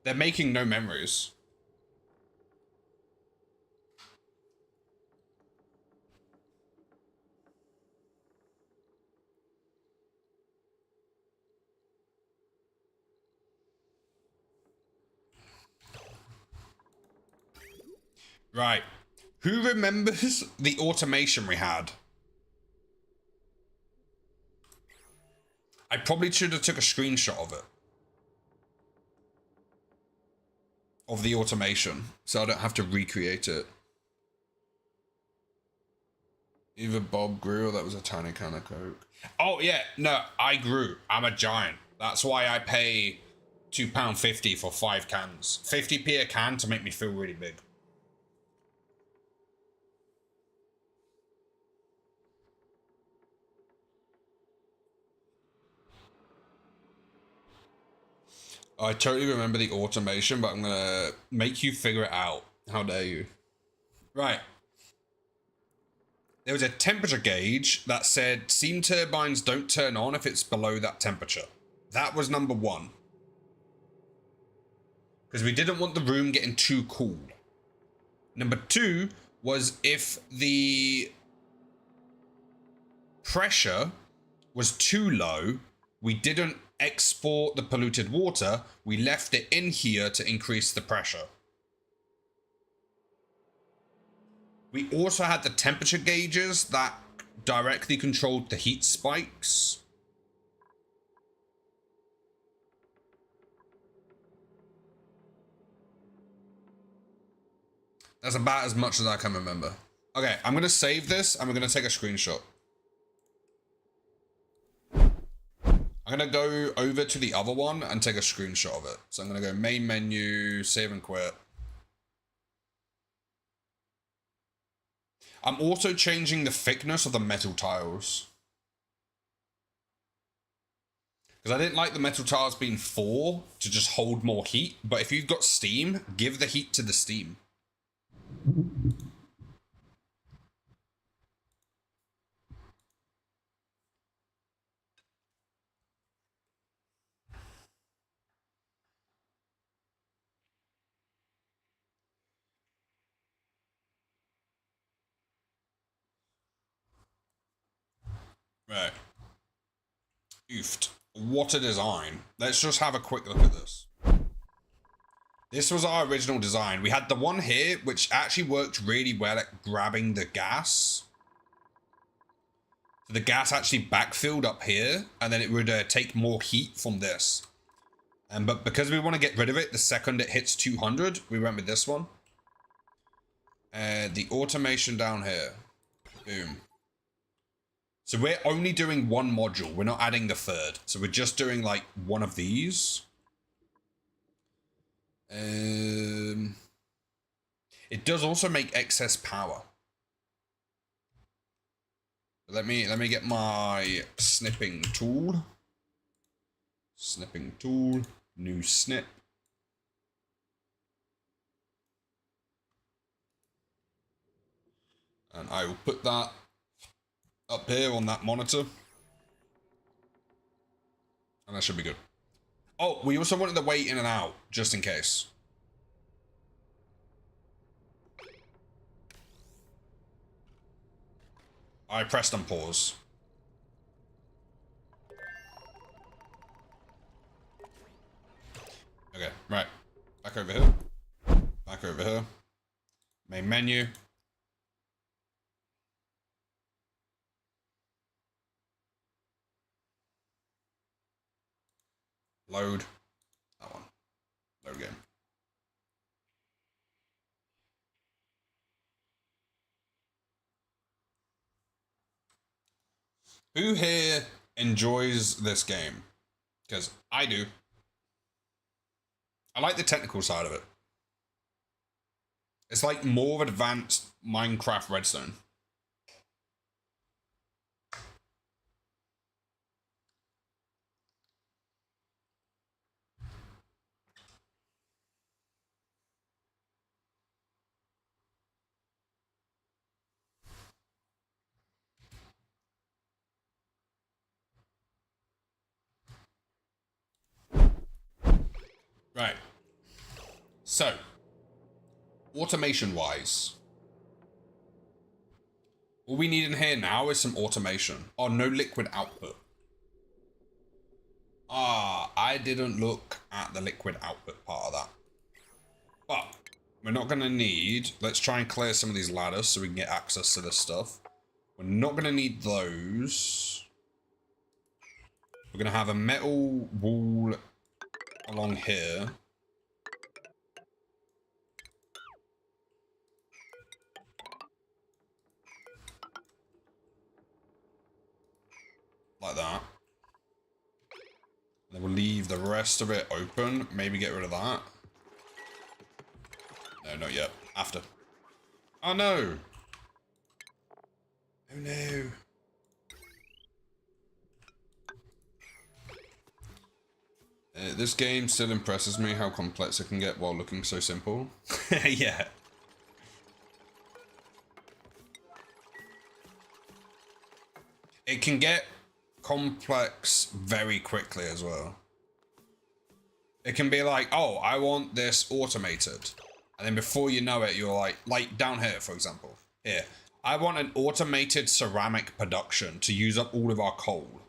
they're making no memories. Right. Who remembers the automation we had? I probably should have took a screenshot of it. Of the automation. So I don't have to recreate it. Either Bob grew or that was a tiny can of Coke. Oh yeah, no, I grew. I'm a giant. That's why I pay £2.50 for 5 cans. 50p a can to make me feel really big. I totally remember the automation, but I'm gonna make you figure it out. How dare you? Right. There was a temperature gauge that said steam turbines don't turn on if it's below that temperature. That was number 1. Because we didn't want the room getting too cool. Number 2 was if the pressure was too low, we didn't export the polluted water, we left it in here to increase the pressure. We also had the temperature gauges that directly controlled the heat spikes. That's about as much as I can remember. Okay, I'm gonna save this and we're gonna take a screenshot. I'm gonna go over to the other one and take a screenshot of it. So I'm gonna go main menu, save and quit. I'm also changing the thickness of the metal tiles. Because I didn't like the metal tiles being 4 to just hold more heat. But if you've got steam, give the heat to the steam. Right. Oofed. What a design. Let's just have a quick look at this. This was our original design. We had the one here, which actually worked really well at grabbing the gas. So the gas actually backfilled up here, and then it would take more heat from this. But because we want to get rid of it the second it hits 200, we went with this one. The automation down here. Boom. So we're only doing 1 module. We're not adding the 3rd. So we're just doing like 1 of these. It does also make excess power. Let me get my snipping tool. Snipping tool. New snip. And I will put that up here on that monitor. And that should be good. Oh, we also wanted the weight in and out, just in case. I pressed on pause. Okay, right. Back over here. Back back over here. Main menu. Load. That one. Load game. Who here enjoys this game? Because I do. I like the technical side of it. It's like more advanced Minecraft Redstone. Right. So, automation-wise, all we need in here now is some automation. Oh, no liquid output. Ah, I didn't look at the liquid output part of that. But we're not going to need... Let's try and clear some of these ladders so we can get access to this stuff. We're not going to need those. We're going to have a metal wall along here. Like that. Then we'll leave the rest of it open. Maybe get rid of that. No, not yet. After. Oh no! Oh no. This game still impresses me how complex it can get while looking so simple. Yeah. It can get complex very quickly as well. It can be like, oh, I want this automated. And then before you know it, you're like down here, for example. Here. I want an automated ceramic production to use up all of our coal.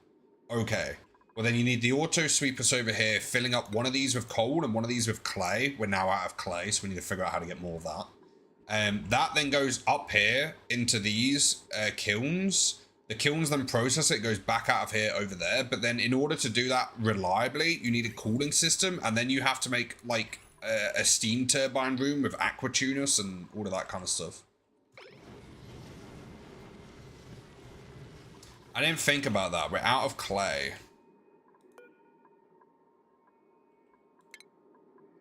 Okay. Well, then you need the auto sweepers over here, filling up one of these with coal and one of these with clay. We're now out of clay, so we need to figure out how to get more of that. That then goes up here into these kilns. The kilns then process it, goes back out of here over there. But then in order to do that reliably, you need a cooling system. And then you have to make like a steam turbine room with aquatunus and all of that kind of stuff. I didn't think about that. We're out of clay.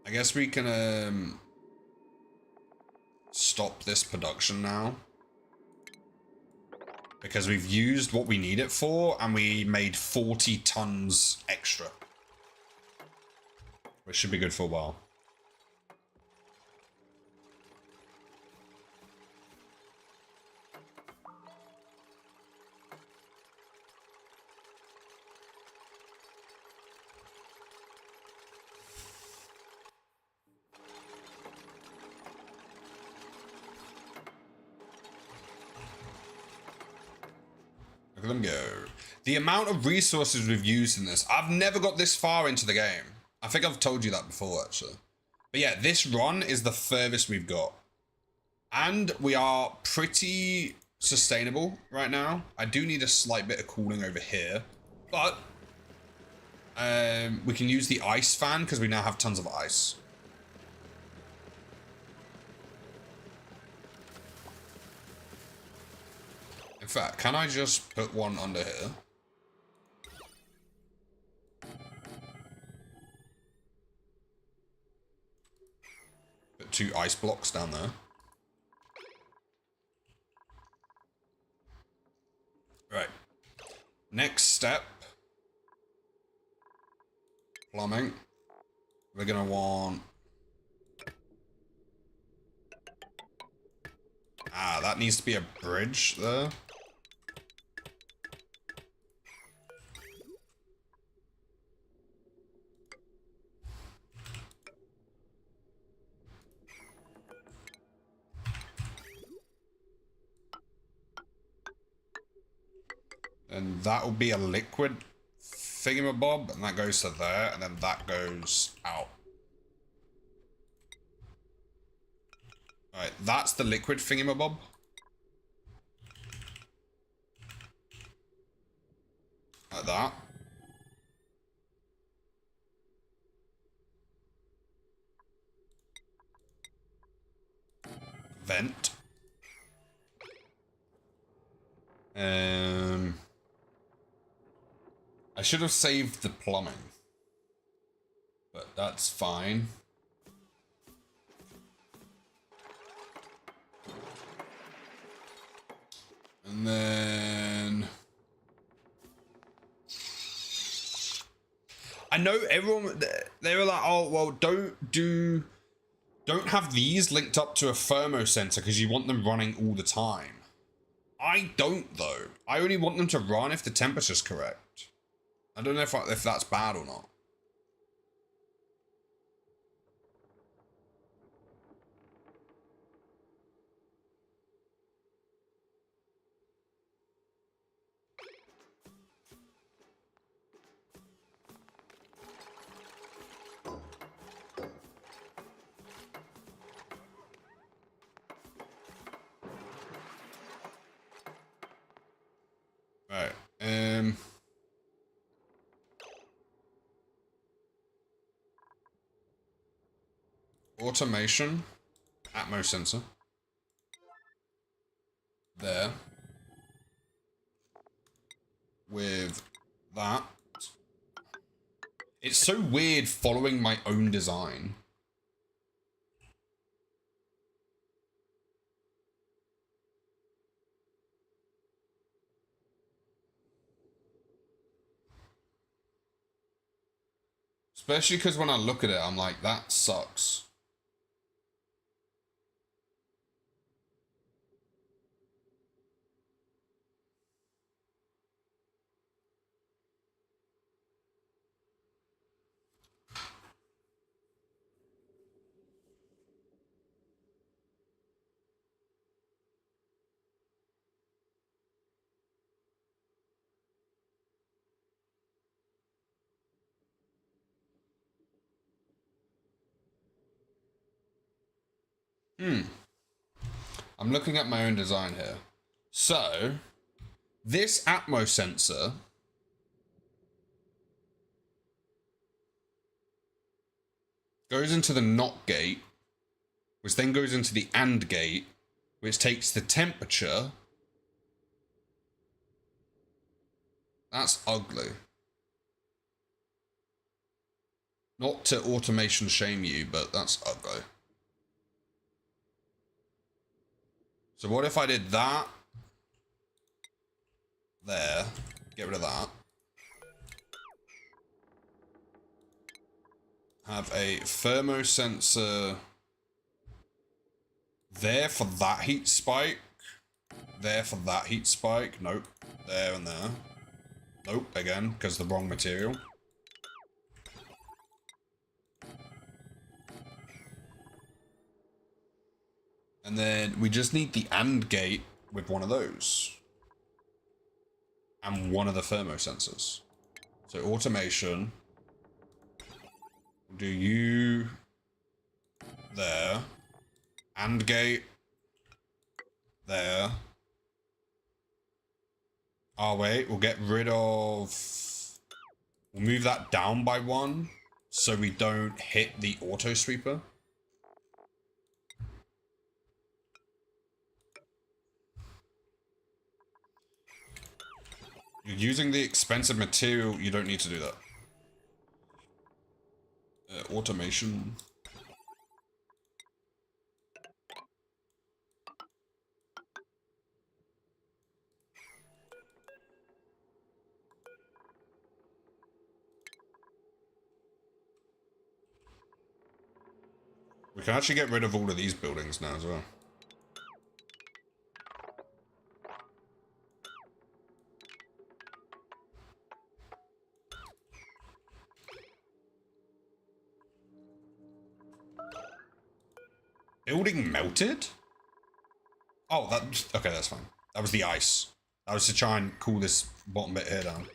I guess we can stop this production now. Because we've used what we need it for, and we made 40 tons extra. Which should be good for a while. Look at them go. The amount of resources we've used in this. I've never got this far into the game. I think I've told you that before, actually. But yeah, this run is the furthest we've got. And we are pretty sustainable right now. I do need a slight bit of cooling over here. But we can use the ice fan because we now have tons of ice. In fact, can I just put one under here? Put 2 ice blocks down there. Right. Next step. Plumbing. We're gonna want... Ah, that needs to be a bridge there. And that will be a liquid thingamabob, and that goes to there, and then that goes out. Alright, that's the liquid thingamabob. Like that. Vent. I should have saved the plumbing. But that's fine. And then... I know everyone, they were like, oh, well, don't have these linked up to a thermo sensor because you want them running all the time. I don't, though. I only want them to run if the temperature's correct. I don't know if that's bad or not. Right. Automation. Atmos sensor. There. With that. It's so weird following my own design. Especially because when I look at it, I'm like, that sucks. I'm looking at my own design here. So, this Atmos sensor goes into the NOT gate, which then goes into the AND gate, which takes the temperature. That's ugly. Not to automation shame you, but that's ugly. So what if I did that? There. Get rid of that. Have a thermosensor there for that heat spike. There for that heat spike. Nope. There and there. Nope, again, because the wrong material. And then we just need the AND gate with one of those. And one of the thermosensors. So automation. Do you there. AND gate. There. Oh wait, we'll get rid of... We'll move that down by one. So we don't hit the auto sweeper. You're using the expensive material, you don't need to do that. Automation. We can actually get rid of all of these buildings now as well. Building melted? Oh, that... Okay, that's fine. That was the ice. That was to try and cool this bottom bit here down.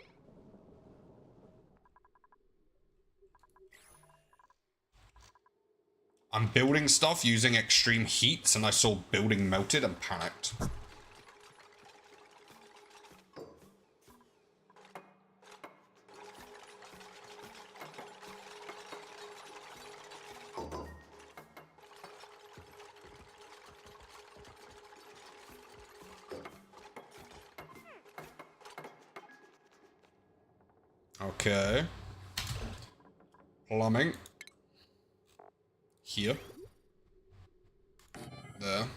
I'm building stuff using extreme heats, and I saw building melted and panicked. Okay. Plumbing. Here. There.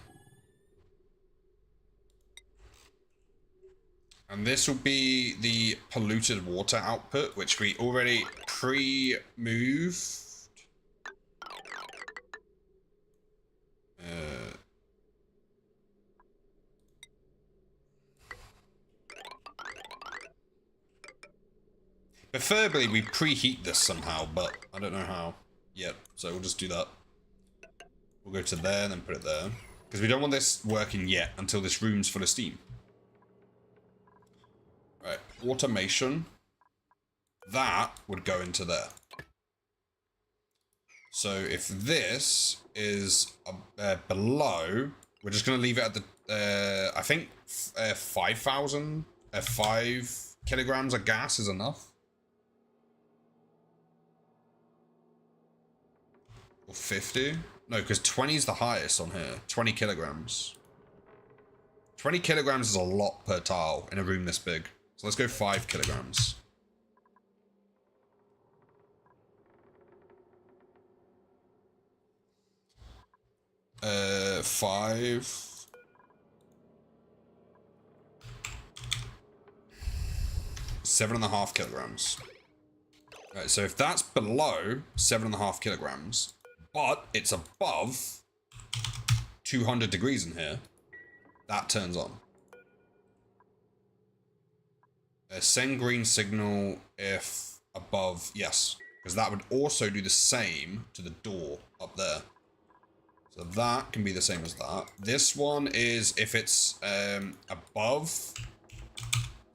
And this will be the polluted water output, which we already pre-moved. Preferably we preheat this somehow, but I don't know how yet, so we'll just do that. We'll go to there and then put it there. Because we don't want this working yet until this room's full of steam. Right, automation. That would go into there. So if this is below, we're just going to leave it at the, I think 5,000, 5 kilograms of gas is enough. Or 50? No, because 20 is the highest on here. 20 kilograms. 20 kilograms is a lot per tile in a room this big. So let's go 5 kilograms. Five. 7.5 kilograms. Right, so if that's below 7.5 kilograms, but it's above 200 degrees in here, that turns on. Send green signal if above, yes, because that would also do the same to the door up there. So that can be the same as that. This one is if it's above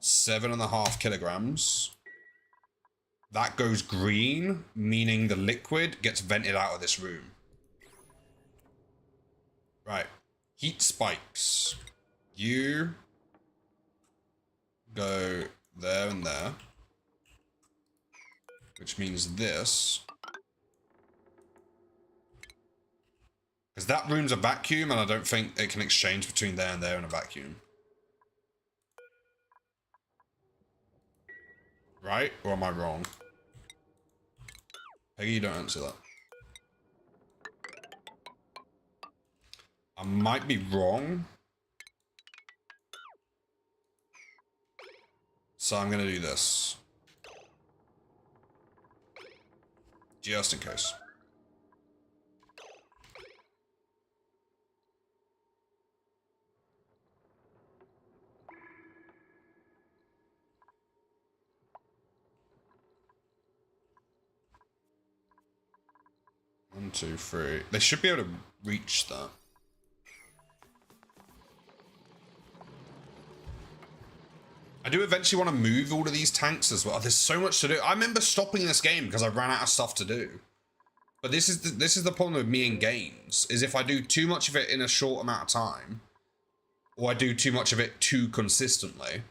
7.5 kilograms. That goes green, meaning the liquid gets vented out of this room. Right. Heat spikes. You go there and there. Which means this. Because that room's a vacuum, and I don't think it can exchange between there and there in a vacuum. Right? Or am I wrong? Peggy, you don't answer that. I might be wrong. So I'm going to do this. Just in case. One, two, three. They should be able to reach that. I do eventually want to move all of these tanks as well. There's so much to do. I remember stopping this game because I ran out of stuff to do. But this is the problem with me in games, is if I do too much of it in a short amount of time, or I do too much of it too consistently,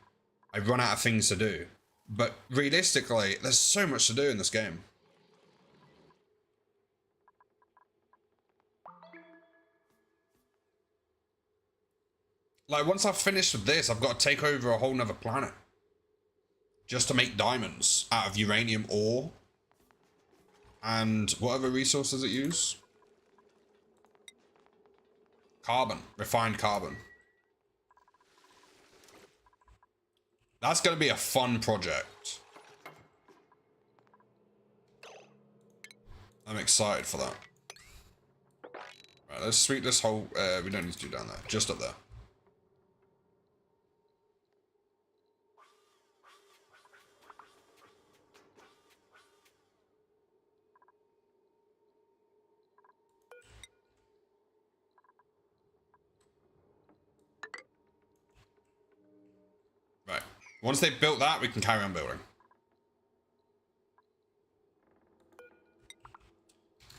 I run out of things to do. But realistically, there's so much to do in this game. Like, once I've finished with this, I've got to take over a whole nother planet. Just to make diamonds out of uranium ore. And what other resource does it use? Carbon. Refined carbon. That's going to be a fun project. I'm excited for that. Right, let's sweep this whole... we don't need to do down there. Just up there. Right. Once they've built that, we can carry on building.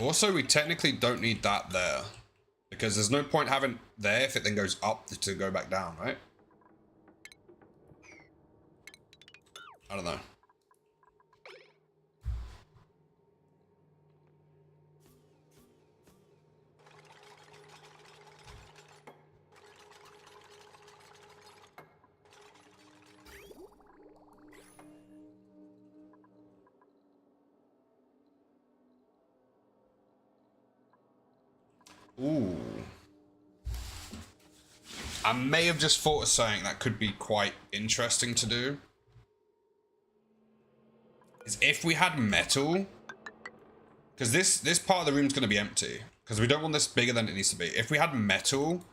Also, we technically don't need that there. Because there's no point having there if it then goes up to go back down, right? I don't know. Ooh. I may have just thought of saying that could be quite interesting to do. Is if we had metal, because this part of the room's going to be empty, because we don't want this bigger than it needs to be. If we had metal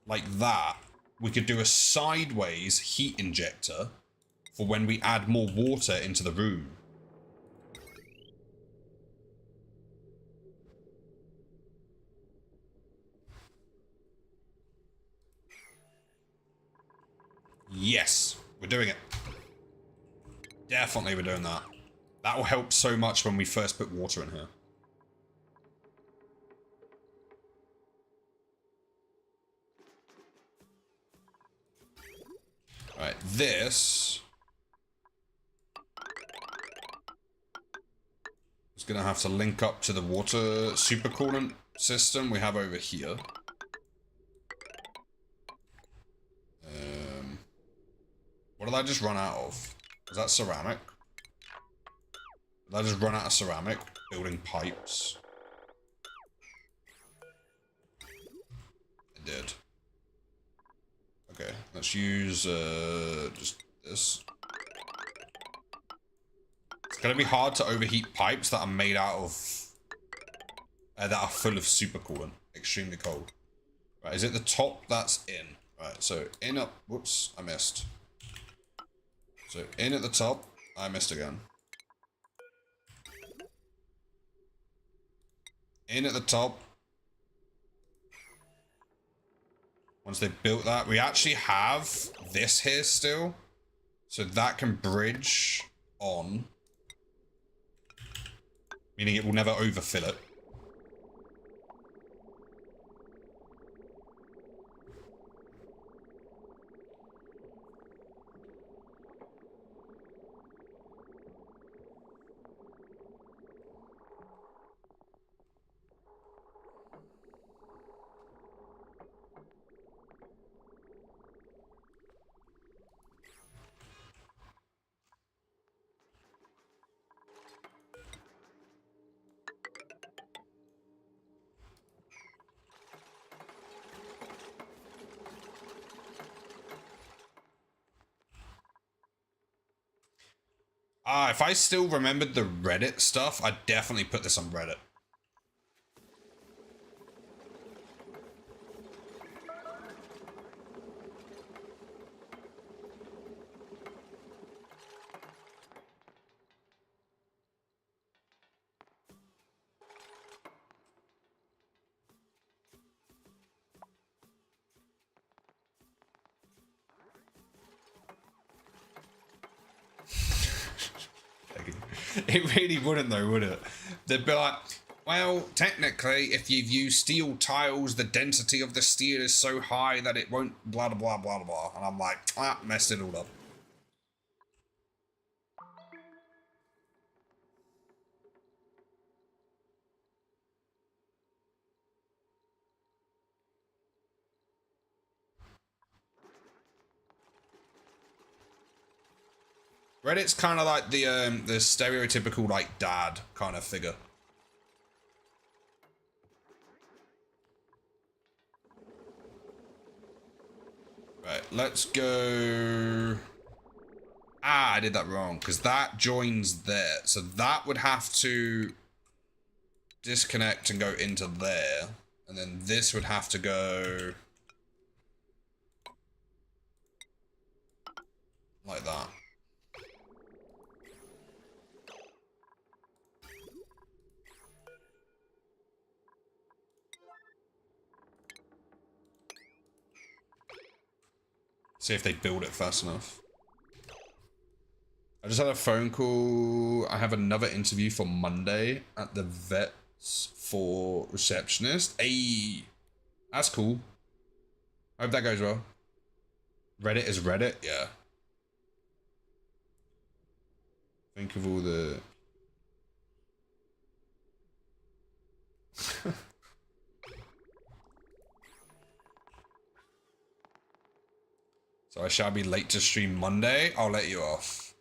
like that, we could do a sideways heat injector for when we add more water into the room. Yes, we're doing it. Definitely we're doing that. That will help so much when we first put water in here. Right, this is going to have to link up to the water supercoolant system we have over here. What did I just run out of? Was that ceramic? Did I just run out of ceramic? Building pipes. I did. Okay, let's use just this. It's gonna be hard to overheat pipes that are made out of that are full of supercoolant. Extremely cold. Right, is it the top that's in? Right, so in up. Whoops, I missed. So in at the top, I missed again. In at the top. Once they've built that, we actually have this here still. So that can bridge on. Meaning it will never overfill it. If I still remembered the Reddit stuff, I'd definitely put this on Reddit. It really wouldn't though, would it? They'd be like, well, technically, if you've used steel tiles, the density of the steel is so high that it won't blah, blah, blah, blah. And I'm like, messed it all up. Reddit's kind of like the stereotypical, like, dad kind of figure. Right, let's go... I did that wrong, because that joins there. So that would have to disconnect and go into there. And then this would have to go... like that. See if they build it fast enough. I just had a phone call. I have another interview for Monday at the vet for receptionist. Hey, that's cool. Hope that goes well. Reddit is Reddit, yeah. Think of all the... So I shall be late to stream Monday. I'll let you off.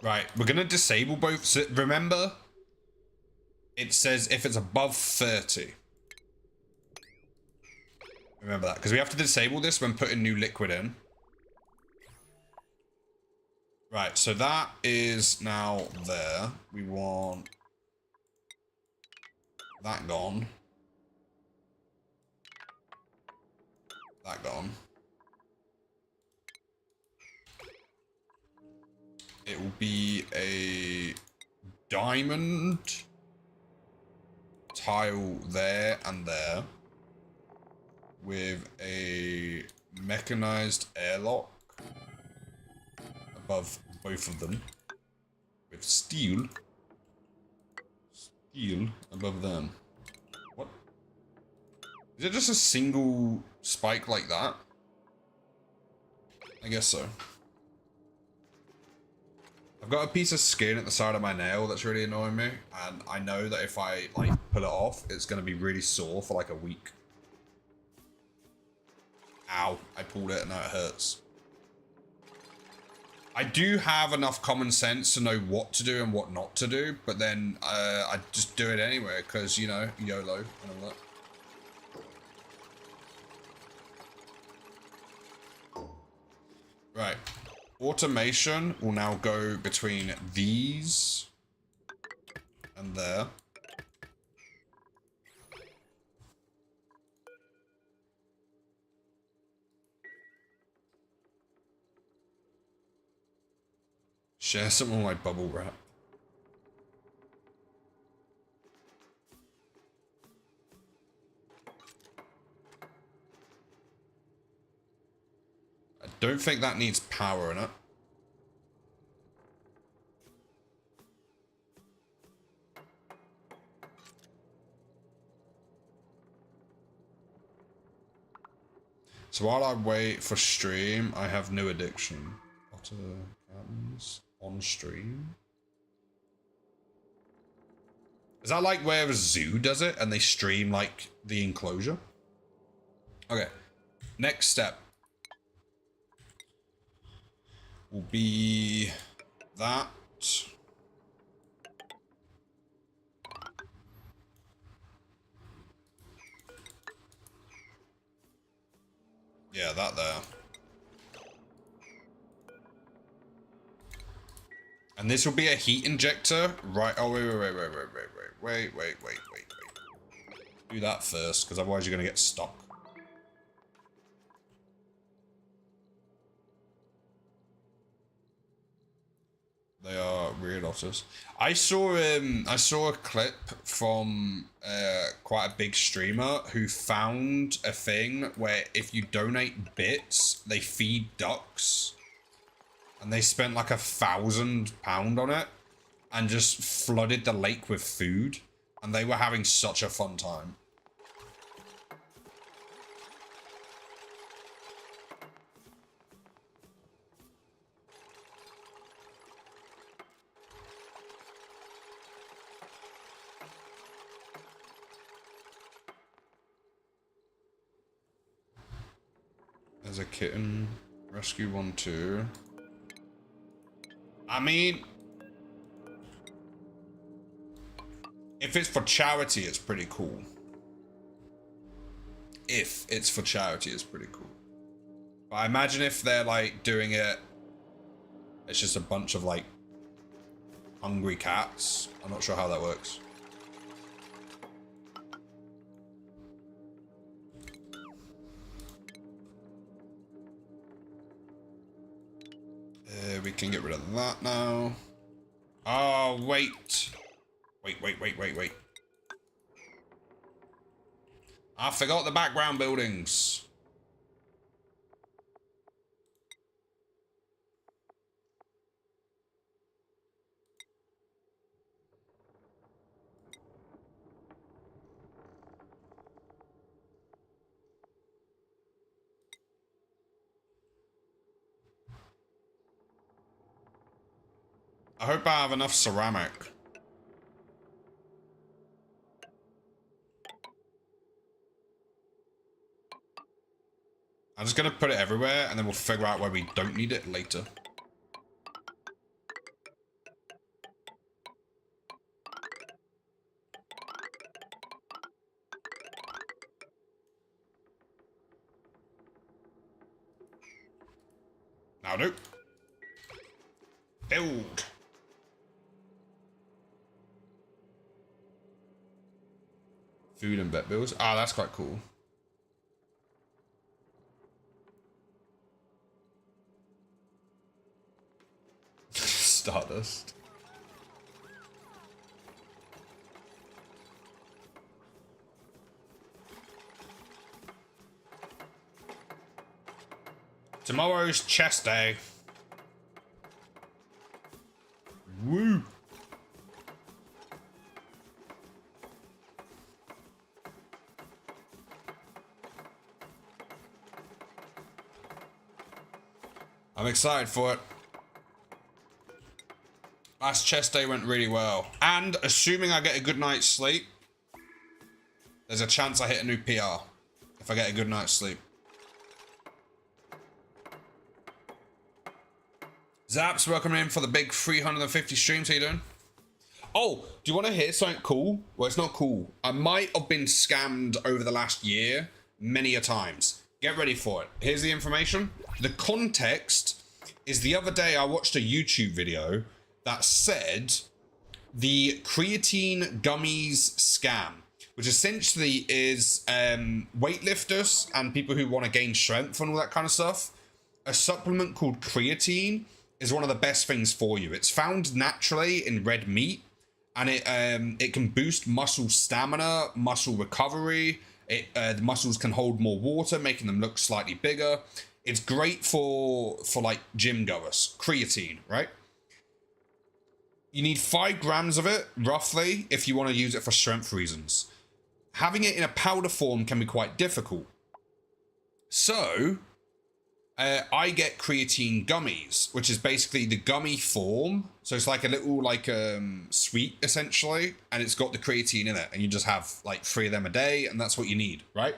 Right, we're gonna disable both. So remember, it says if it's above 30. Remember that, because we have to disable this when putting new liquid in. Right, so that is now there. We want that gone. That gone. It will be a diamond tile there and there with a mechanized airlock above both of them with steel above them. What? Is it just a single spike like that? I guess so. I've got a piece of skin at the side of my nail that's really annoying me, and I know that if I like pull it off, it's gonna be really sore for like a week. Ow, I pulled it and now it hurts. I do have enough common sense to know what to do and what not to do, but then I just do it anyway, because, you know, YOLO and all that. Right. Automation will now go between these and there. Share some of my bubble wrap. I don't think that needs power in it. So while I wait for stream, I have new addiction. Otter Captains on stream. Is that like where a zoo does it and they stream like the enclosure? Okay. Next step will be that. Yeah, that there. And this will be a heat injector, right? Oh, wait. Do that first, because otherwise you're going to get stuck. They are weird otters. I saw a clip from quite a big streamer who found a thing where if you donate bits, they feed ducks. And they spent like £1,000 on it and just flooded the lake with food. And they were having such a fun time. There's a kitten. Rescue 1, 2. I mean, if it's for charity, it's pretty cool. If it's for charity, it's pretty cool. But I imagine if they're like doing it, it's just a bunch of like hungry cats. I'm not sure how that works. We can get rid of that now. Oh, wait. Wait. I forgot the background buildings. I hope I have enough ceramic. I'm just gonna put it everywhere and then we'll figure out where we don't need it later. Now do. Build. Food and vet bills. Ah, that's quite cool. Stardust. Tomorrow's chest day. Woo! I'm excited for it. Last chest day went really well. And assuming I get a good night's sleep, there's a chance I hit a new PR if I get a good night's sleep. Zaps, welcome in for the big 350 streams. How you doing? Oh, do you want to hear something cool? Well, it's not cool. I might have been scammed over the last year many a times. Get ready for it. Here's the information. The context is the other day I watched a YouTube video that said the creatine gummies scam, which essentially is weightlifters and people who want to gain strength and all that kind of stuff. A supplement called creatine is one of the best things for you. It's found naturally in red meat, and it can boost muscle stamina, muscle recovery. The muscles can hold more water, making them look slightly bigger. It's great for like gym goers. Creatine, right? You need 5 grams of it, roughly, if you want to use it for strength reasons. Having it in a powder form can be quite difficult. So, I get creatine gummies, which is basically the gummy form. So it's like a little sweet, essentially, and it's got the creatine in it, and you just have like 3 of them a day, and that's what you need, right?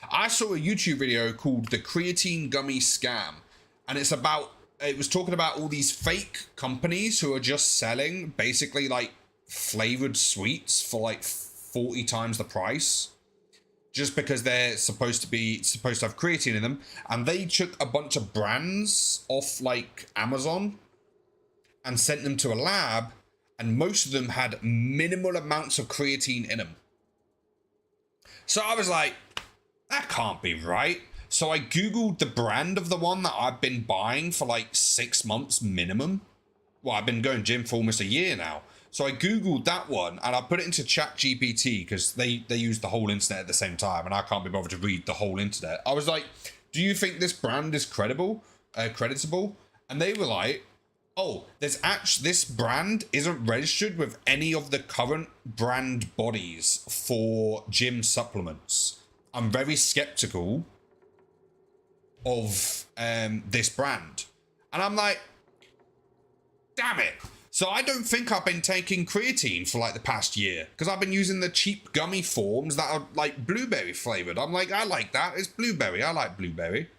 I saw a YouTube video called The Creatine Gummy Scam, and it was talking about all these fake companies who are just selling basically like flavored sweets for like 40 times the price, just because they're supposed to have creatine in them. And they took a bunch of brands off like Amazon and sent them to a lab, and most of them had minimal amounts of creatine in them. So I was like, that can't be right. So I googled the brand of the one that I've been buying for like 6 months minimum. Well, I've been going gym for almost a year now. So I googled that one and I put it into ChatGPT because they use the whole internet at the same time, and I can't be bothered to read the whole internet. I was like, do you think this brand is creditable? And they were like, oh, this brand isn't registered with any of the current brand bodies for gym supplements. I'm very skeptical of this brand. And I'm like, damn it. So I don't think I've been taking creatine for like the past year, because I've been using the cheap gummy forms that are like blueberry flavored. I'm like, I like that. It's blueberry. I like blueberry.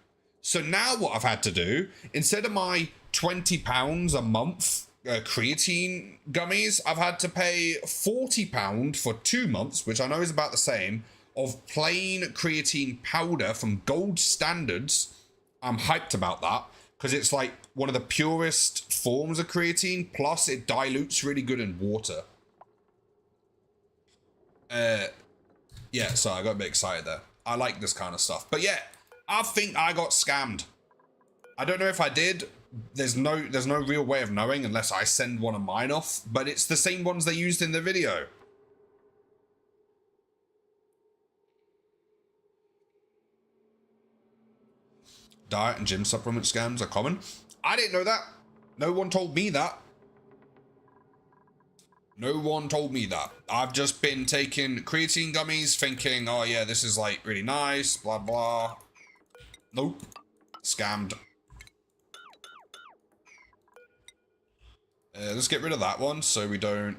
So now what I've had to do, instead of my £20 a month creatine gummies, I've had to pay £40 for 2 months, which I know is about the same, of plain creatine powder from Gold Standards. I'm hyped about that because it's like one of the purest forms of creatine, plus it dilutes really good in water. Yeah, so I got a bit excited there. I like this kind of stuff. But yeah, I think I got scammed. I don't know if I did, there's no real way of knowing unless I send one of mine off, but it's the same ones they used in the video. Diet and gym supplement scams are common. I didn't know that. No one told me that. No one told me that. I've just been taking creatine gummies thinking, oh yeah, this is like really nice, blah, blah. Nope. Scammed. Let's get rid of that one so we don't...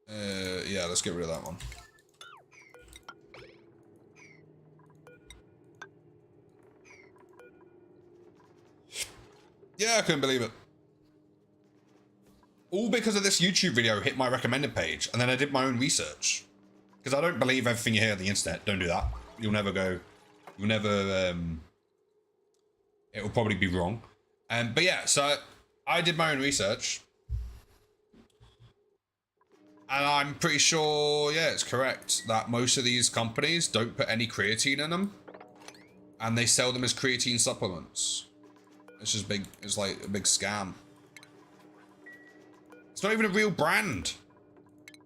yeah, let's get rid of that one. Yeah, I couldn't believe it. All because of this YouTube video hit my recommended page, and then I did my own research. Because I don't believe everything you hear on the internet. Don't do that. You'll never go... You'll never... it will probably be wrong. But yeah, so I did my own research. And I'm pretty sure, yeah, it's correct that most of these companies don't put any creatine in them. And they sell them as creatine supplements. It's just big, it's like a big scam. It's not even a real brand.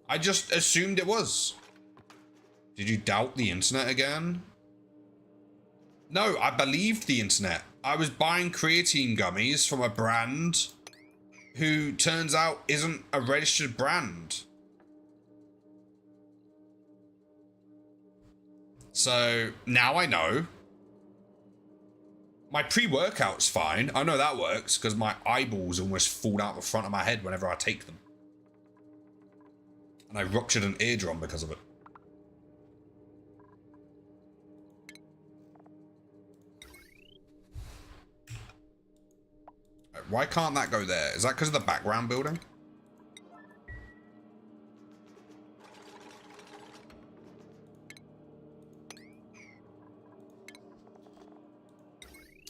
I just assumed it was. Did you doubt the internet again? No, I believed the internet. I was buying creatine gummies from a brand who turns out isn't a registered brand. So now I know. My pre-workout's fine. I know that works because my eyeballs almost fall out the front of my head whenever I take them. And I ruptured an eardrum because of it. Why can't that go there? Is that because of the background building?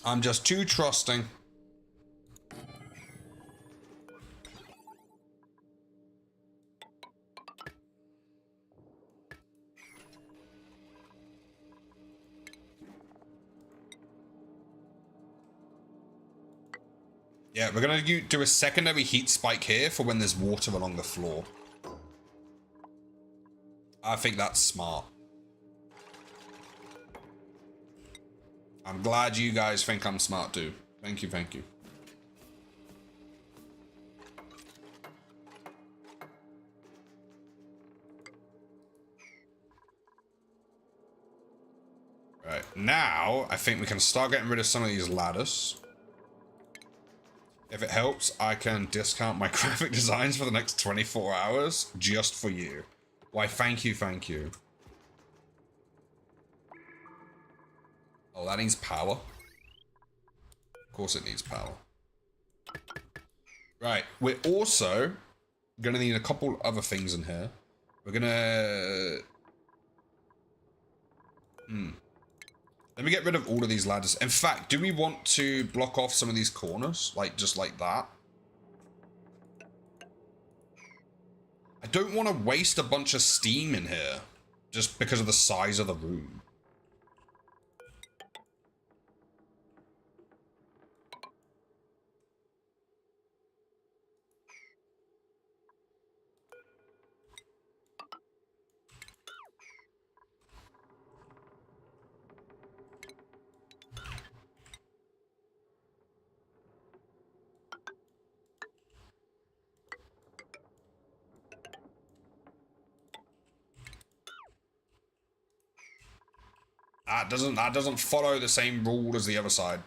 I'm just too trusting. Yeah, we're gonna do a secondary heat spike here for when there's water along the floor. I think that's smart. I'm glad you guys think I'm smart too. Thank you, thank you. Right, now I think we can start getting rid of some of these ladders. If it helps, I can discount my graphic designs for the next 24 hours just for you. Why, thank you, thank you. Oh, that needs power. Of course it needs power. Right, we're also gonna need a couple other things in here. We're gonna... Let me get rid of all of these ladders. In fact, do we want to block off some of these corners? Like, just like that? I don't want to waste a bunch of steam in here. Just because of the size of the room. That doesn't follow the same rule as the other side.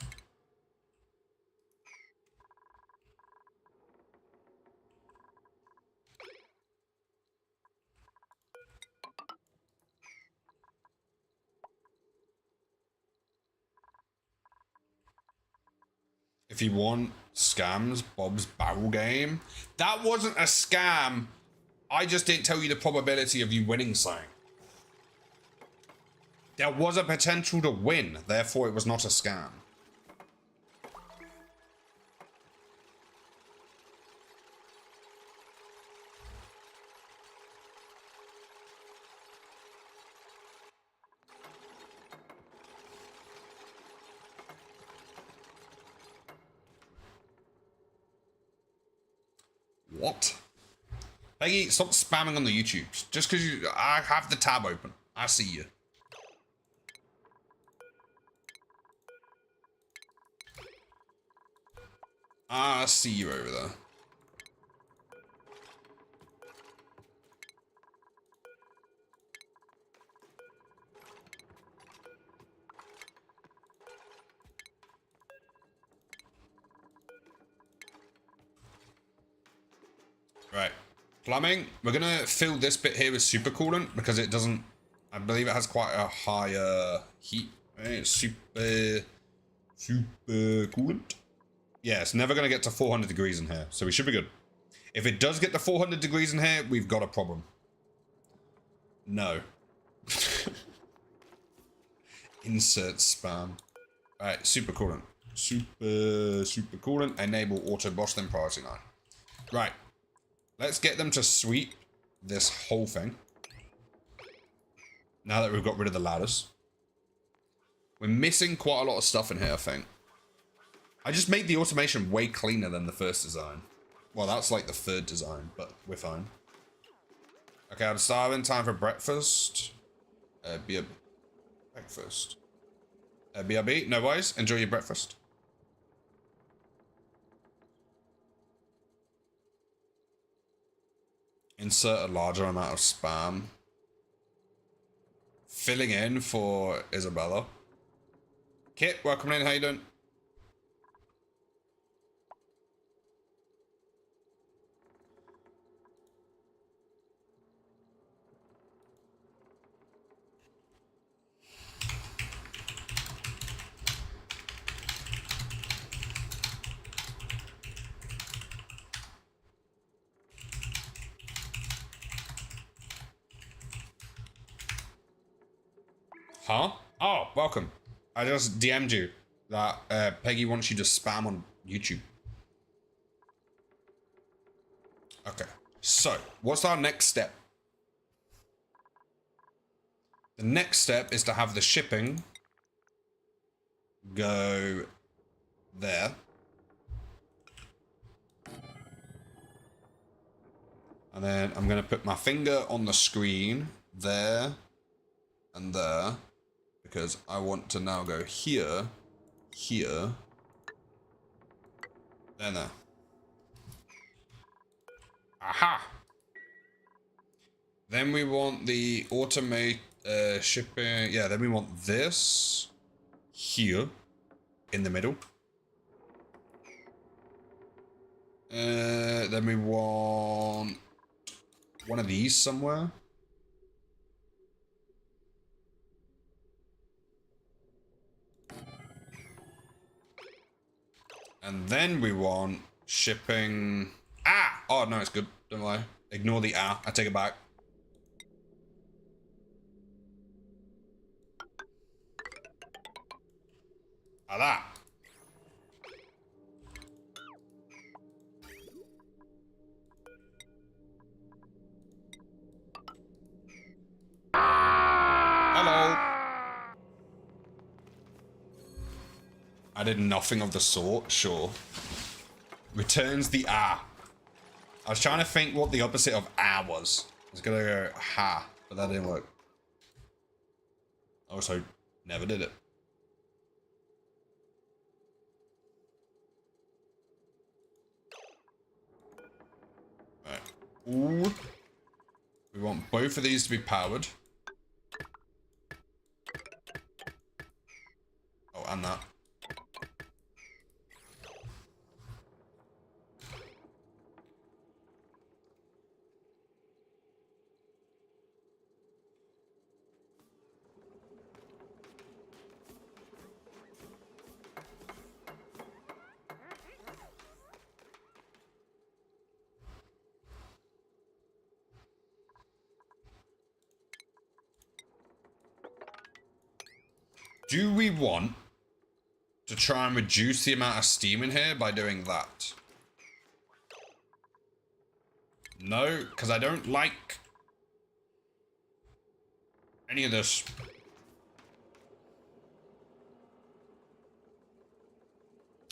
If you want scams, Bob's barrel game. That wasn't a scam. I just didn't tell you the probability of you winning something. There was a potential to win, therefore it was not a scam. What? Peggy, stop spamming on the YouTube. Just because I have the tab open. I see you. I see you over there. Right. Plumbing. We're going to fill this bit here with super coolant because it doesn't... I believe it has quite a high heat. It's super coolant. Yeah, it's never going to get to 400 degrees in here, so we should be good. If it does get to 400 degrees in here, we've got a problem. No. Insert spam. Alright, super coolant. Super coolant. Enable auto boss, then priority 9. Right. Let's get them to sweep this whole thing. Now that we've got rid of the ladders. We're missing quite a lot of stuff in here, I think. I just made the automation way cleaner than the first design. Well, that's like the third design, but we're fine. Okay, I'm starving. Time for breakfast. Breakfast. BRB, no worries. Enjoy your breakfast. Insert a larger amount of spam. Filling in for Isabella. Kit, welcome in. How you doing? Huh? Oh, welcome. I just DM'd you that Peggy wants you to spam on YouTube. Okay. So, what's our next step? The next step is to have the shipping go there. And then I'm going to put my finger on the screen there and there. Because I want to now go here, here, then there. Aha! Then we want the automate shipping. Yeah, then we want this here in the middle. Then we want one of these somewhere. And then we want shipping. Ah! Oh, no, it's good. Don't lie. Ignore the ah. I take it back. Ah, that. Hello. I did nothing of the sort, sure. Returns the ah. I was trying to think what the opposite of ah was. I was gonna go ha, but that didn't work. Also, never did it. Right. Ooh. We want both of these to be powered. Oh, and that. Do we want to try and reduce the amount of steam in here by doing that? No, because I don't like any of this.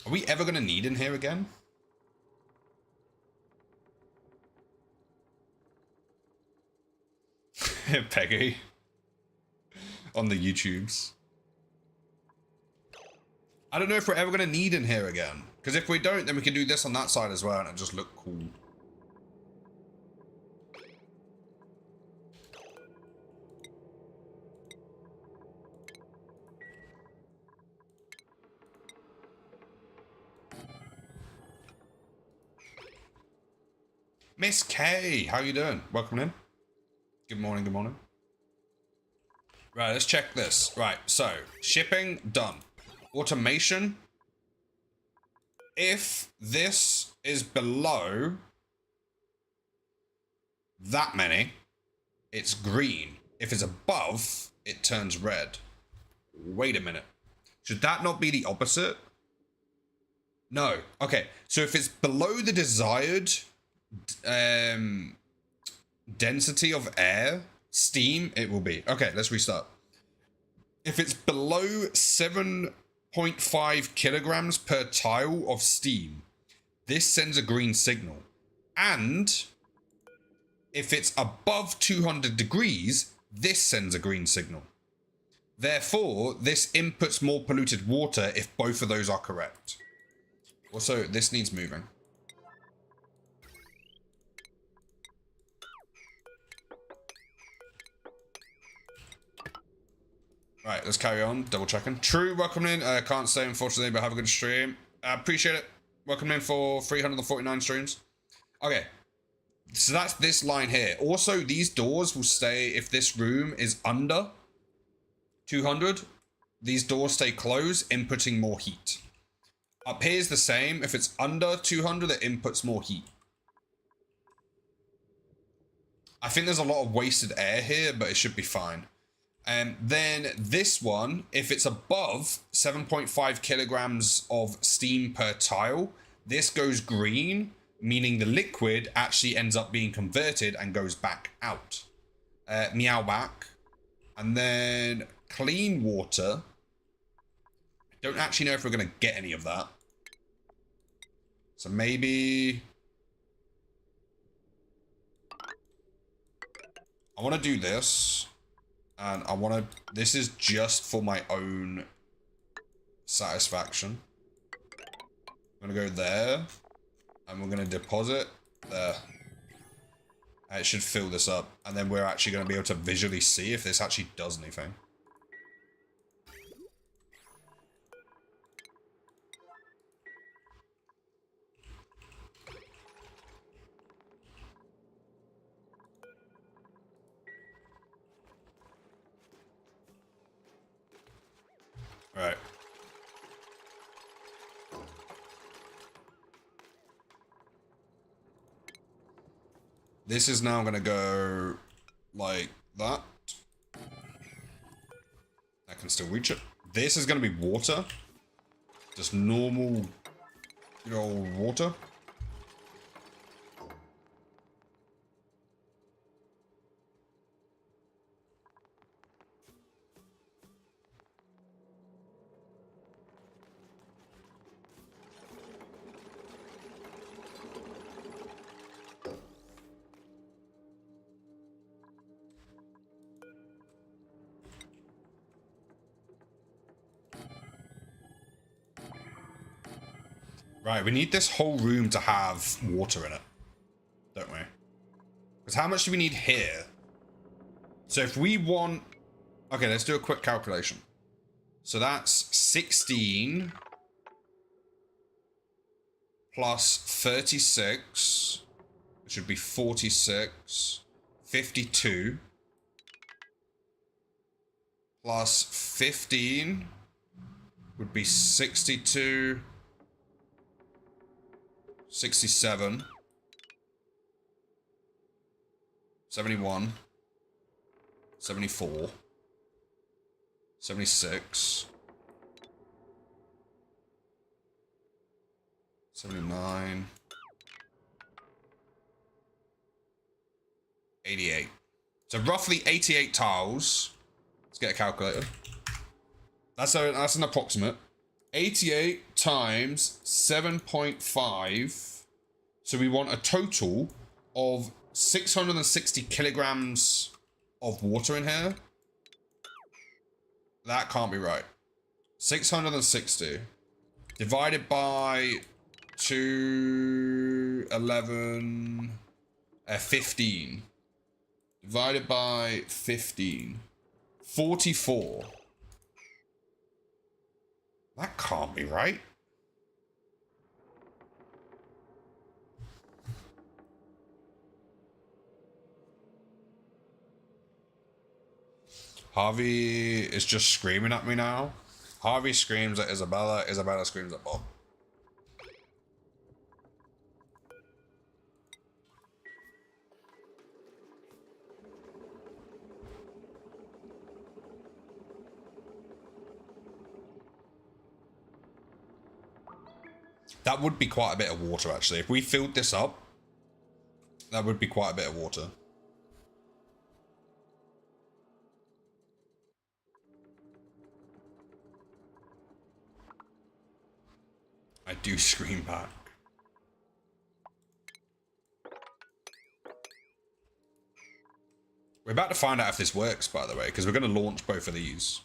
Are we ever going to need in here again? Peggy. On the YouTubes. I don't know if we're ever going to need in here again. Because if we don't, then we can do this on that side as well and it just look cool. Miss K, how you doing? Welcome in. Good morning, good morning. Right, let's check this. Right, so shipping, done. Automation. If this is below that many, it's green. If it's above, it turns red. Wait a minute. Should that not be the opposite? No. Okay, so if it's below the desired density of air, steam, it will be. Okay, let's restart. If it's below 7.5 kilograms per tile of steam, this sends a green signal. And if it's above 200 degrees, this sends a green signal. Therefore, this inputs more polluted water if both of those are correct. Also, this needs moving. Right, let's carry on. Double checking. True, welcome in. Can't stay, unfortunately, but have a good stream. Appreciate it. Welcome in for 349 streams. Okay, so that's this line here. Also, these doors will stay if this room is under 200. These doors stay closed, inputting more heat. Up here is the same. If it's under 200, it inputs more heat. I think there's a lot of wasted air here, but it should be fine. And then this one, if it's above 7.5 kilograms of steam per tile, this goes green, meaning the liquid actually ends up being converted and goes back out. Meow back. And then clean water. I don't actually know if we're going to get any of that. So maybe I want to do this. And I want to, this is just for my own satisfaction. I'm going to go there. And we're going to deposit there. And it should fill this up. And then we're actually going to be able to visually see if this actually does anything. Right. This is now going to go like that. I can still reach it. This is going to be water. Just normal, you know, water. Right, we need this whole room to have water in it, don't we? Because how much do we need here? So if we want... Okay, let's do a quick calculation. So that's 16 plus 36, which would be 46, 52, plus 15 would be 62... 67, 71, 74, 76, 79, 88. So roughly 88 tiles. Let's get a calculator. That's an approximate. 88 times 7.5. So we want a total of 660 kilograms of water in here. That can't be right. 660 divided by 211, 15 divided by 15, 44. That can't be right. Harvey is just screaming at me now. Harvey screams at Isabella. Isabella screams at Bob. That would be quite a bit of water, actually. If we filled this up, that would be quite a bit of water. I do scream back. We're about to find out if this works, by the way, because we're going to launch both of these.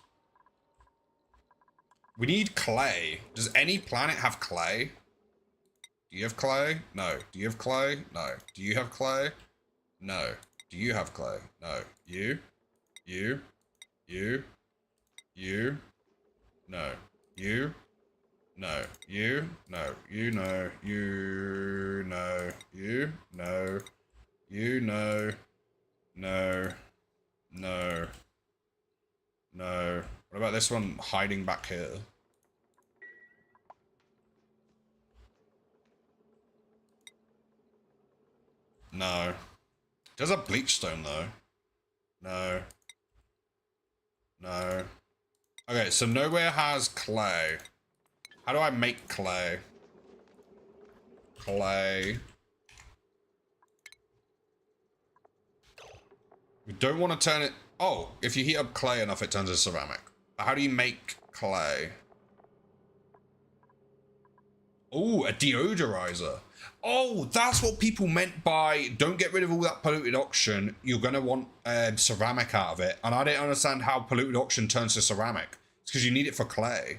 We need clay. Does any planet have clay? Do you have clay? No. Do you have clay? No. Do you have clay? No. Do you have clay? No. You? You? You? You? No. You? No. You? No. You know. You know. You? No. You know. No. No. No. What about this one hiding back here? No. Does a bleach stone though? No. No. Okay, so nowhere has clay. How do I make clay? Clay. We don't want to turn it... Oh, if you heat up clay enough, it turns into ceramic. But how do you make clay? Oh, a deodorizer. Oh, that's what people meant by don't get rid of all that polluted oxygen. You're going to want ceramic out of it. And I didn't understand how polluted oxygen turns to ceramic. It's because you need it for clay.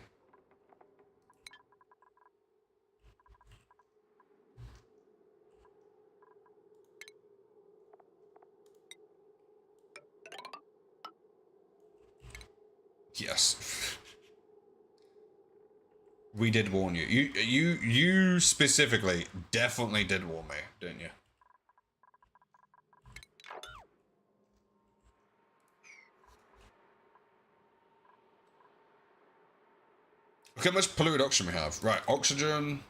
Yes. We did warn you. You specifically definitely did warn me, didn't you? Look how much polluted oxygen we have. Right, oxygen.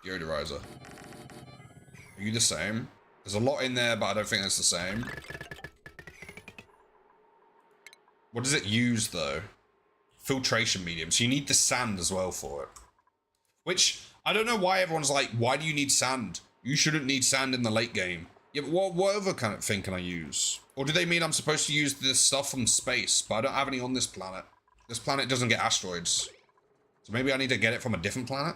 Deodorizer. Are you the same? There's a lot in there, but I don't think it's the same. What does it use, though? Filtration medium. So you need the sand as well for it. Which, I don't know why everyone's like, why do you need sand? You shouldn't need sand in the late game. Yeah, but what other kind of thing can I use? Or do they mean I'm supposed to use this stuff from space, but I don't have any on this planet? This planet doesn't get asteroids. So maybe I need to get it from a different planet?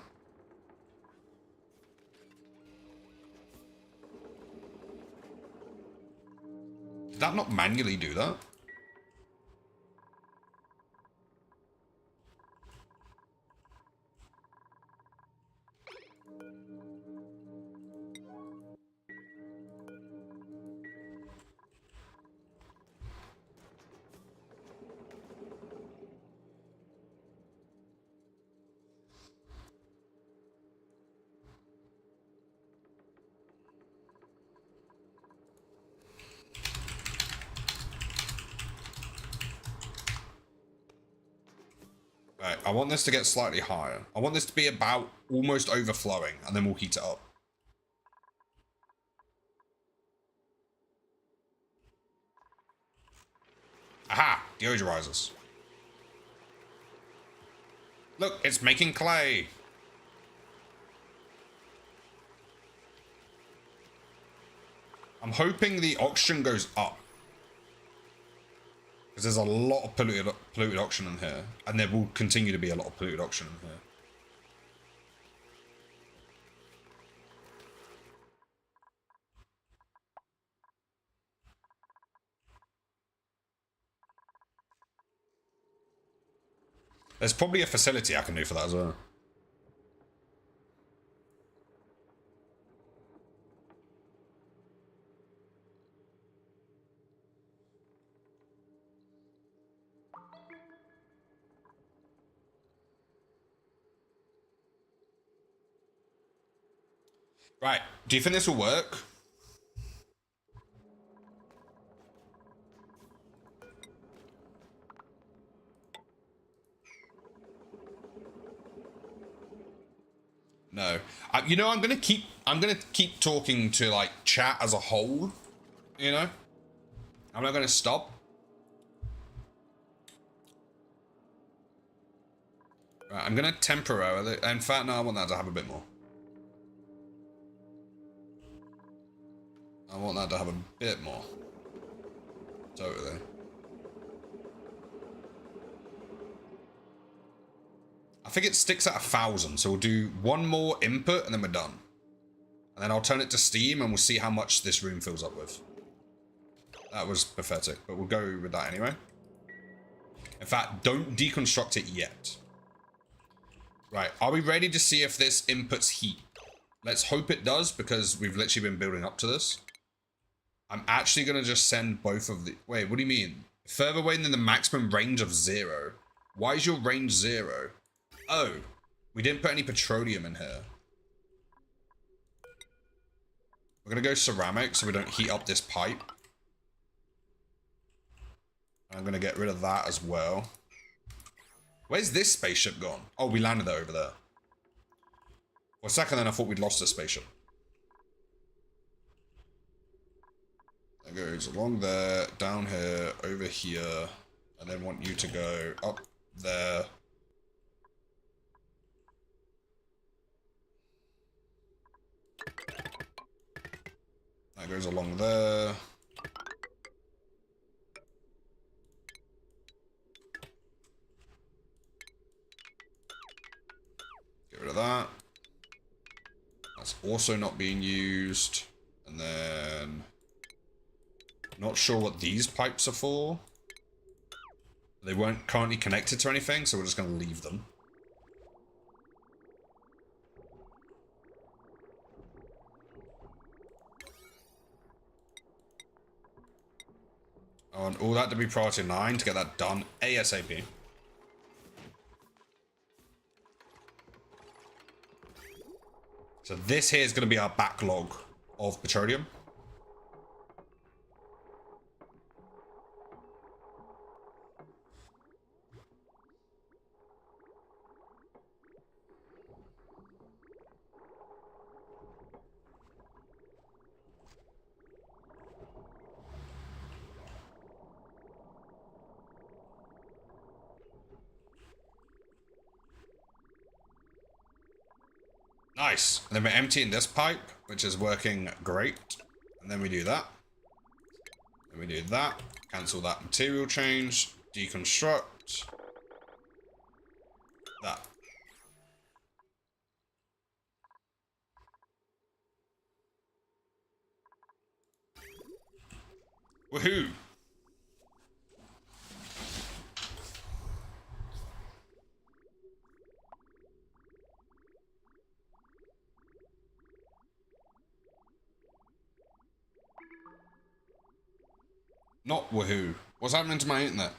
Did that not manually do that? Right, I want this to get slightly higher. I want this to be about almost overflowing, and then we'll heat it up. Aha! Deodorizers. Look, it's making clay. I'm hoping the oxygen goes up. Because there's a lot of polluted oxygen in here. And there will continue to be a lot of polluted oxygen in here. There's probably a facility I can do for that as well. Right. Do you think this will work? No. You know, I'm gonna keep talking to like chat as a whole. You know, I'm not gonna stop. Right, I'm gonna temporarily. In fact, no, I want that to have a bit more. I want that to have a bit more. Totally. I think it sticks at 1,000, so we'll do one more input and then we're done. And then I'll turn it to Steam and we'll see how much this room fills up with. That was pathetic, but we'll go with that anyway. In fact, don't deconstruct it yet. Right, are we ready to see if this inputs heat? Let's hope it does, because we've literally been building up to this. I'm actually going to just send both of the... Wait, what do you mean? Further away than the maximum range of 0. Why is your range 0? Oh, we didn't put any petroleum in here. We're going to go ceramic so we don't heat up this pipe. I'm going to get rid of that as well. Where's this spaceship gone? Oh, we landed it over there. For a second then I thought we'd lost the spaceship. It goes along there, down here, over here, and then want you to go up there. That goes along there. Get rid of that. That's also not being used. And then... Not sure what these pipes are for. They weren't currently connected to anything, so we're just going to leave them. I want all that to be priority 9 to get that done ASAP. So this here is going to be our backlog of petroleum. Nice. And then we're emptying this pipe, which is working great. And then we do that. And we do that. Cancel that material change. Deconstruct. That. Woohoo! Not woohoo. What's happening to my internet?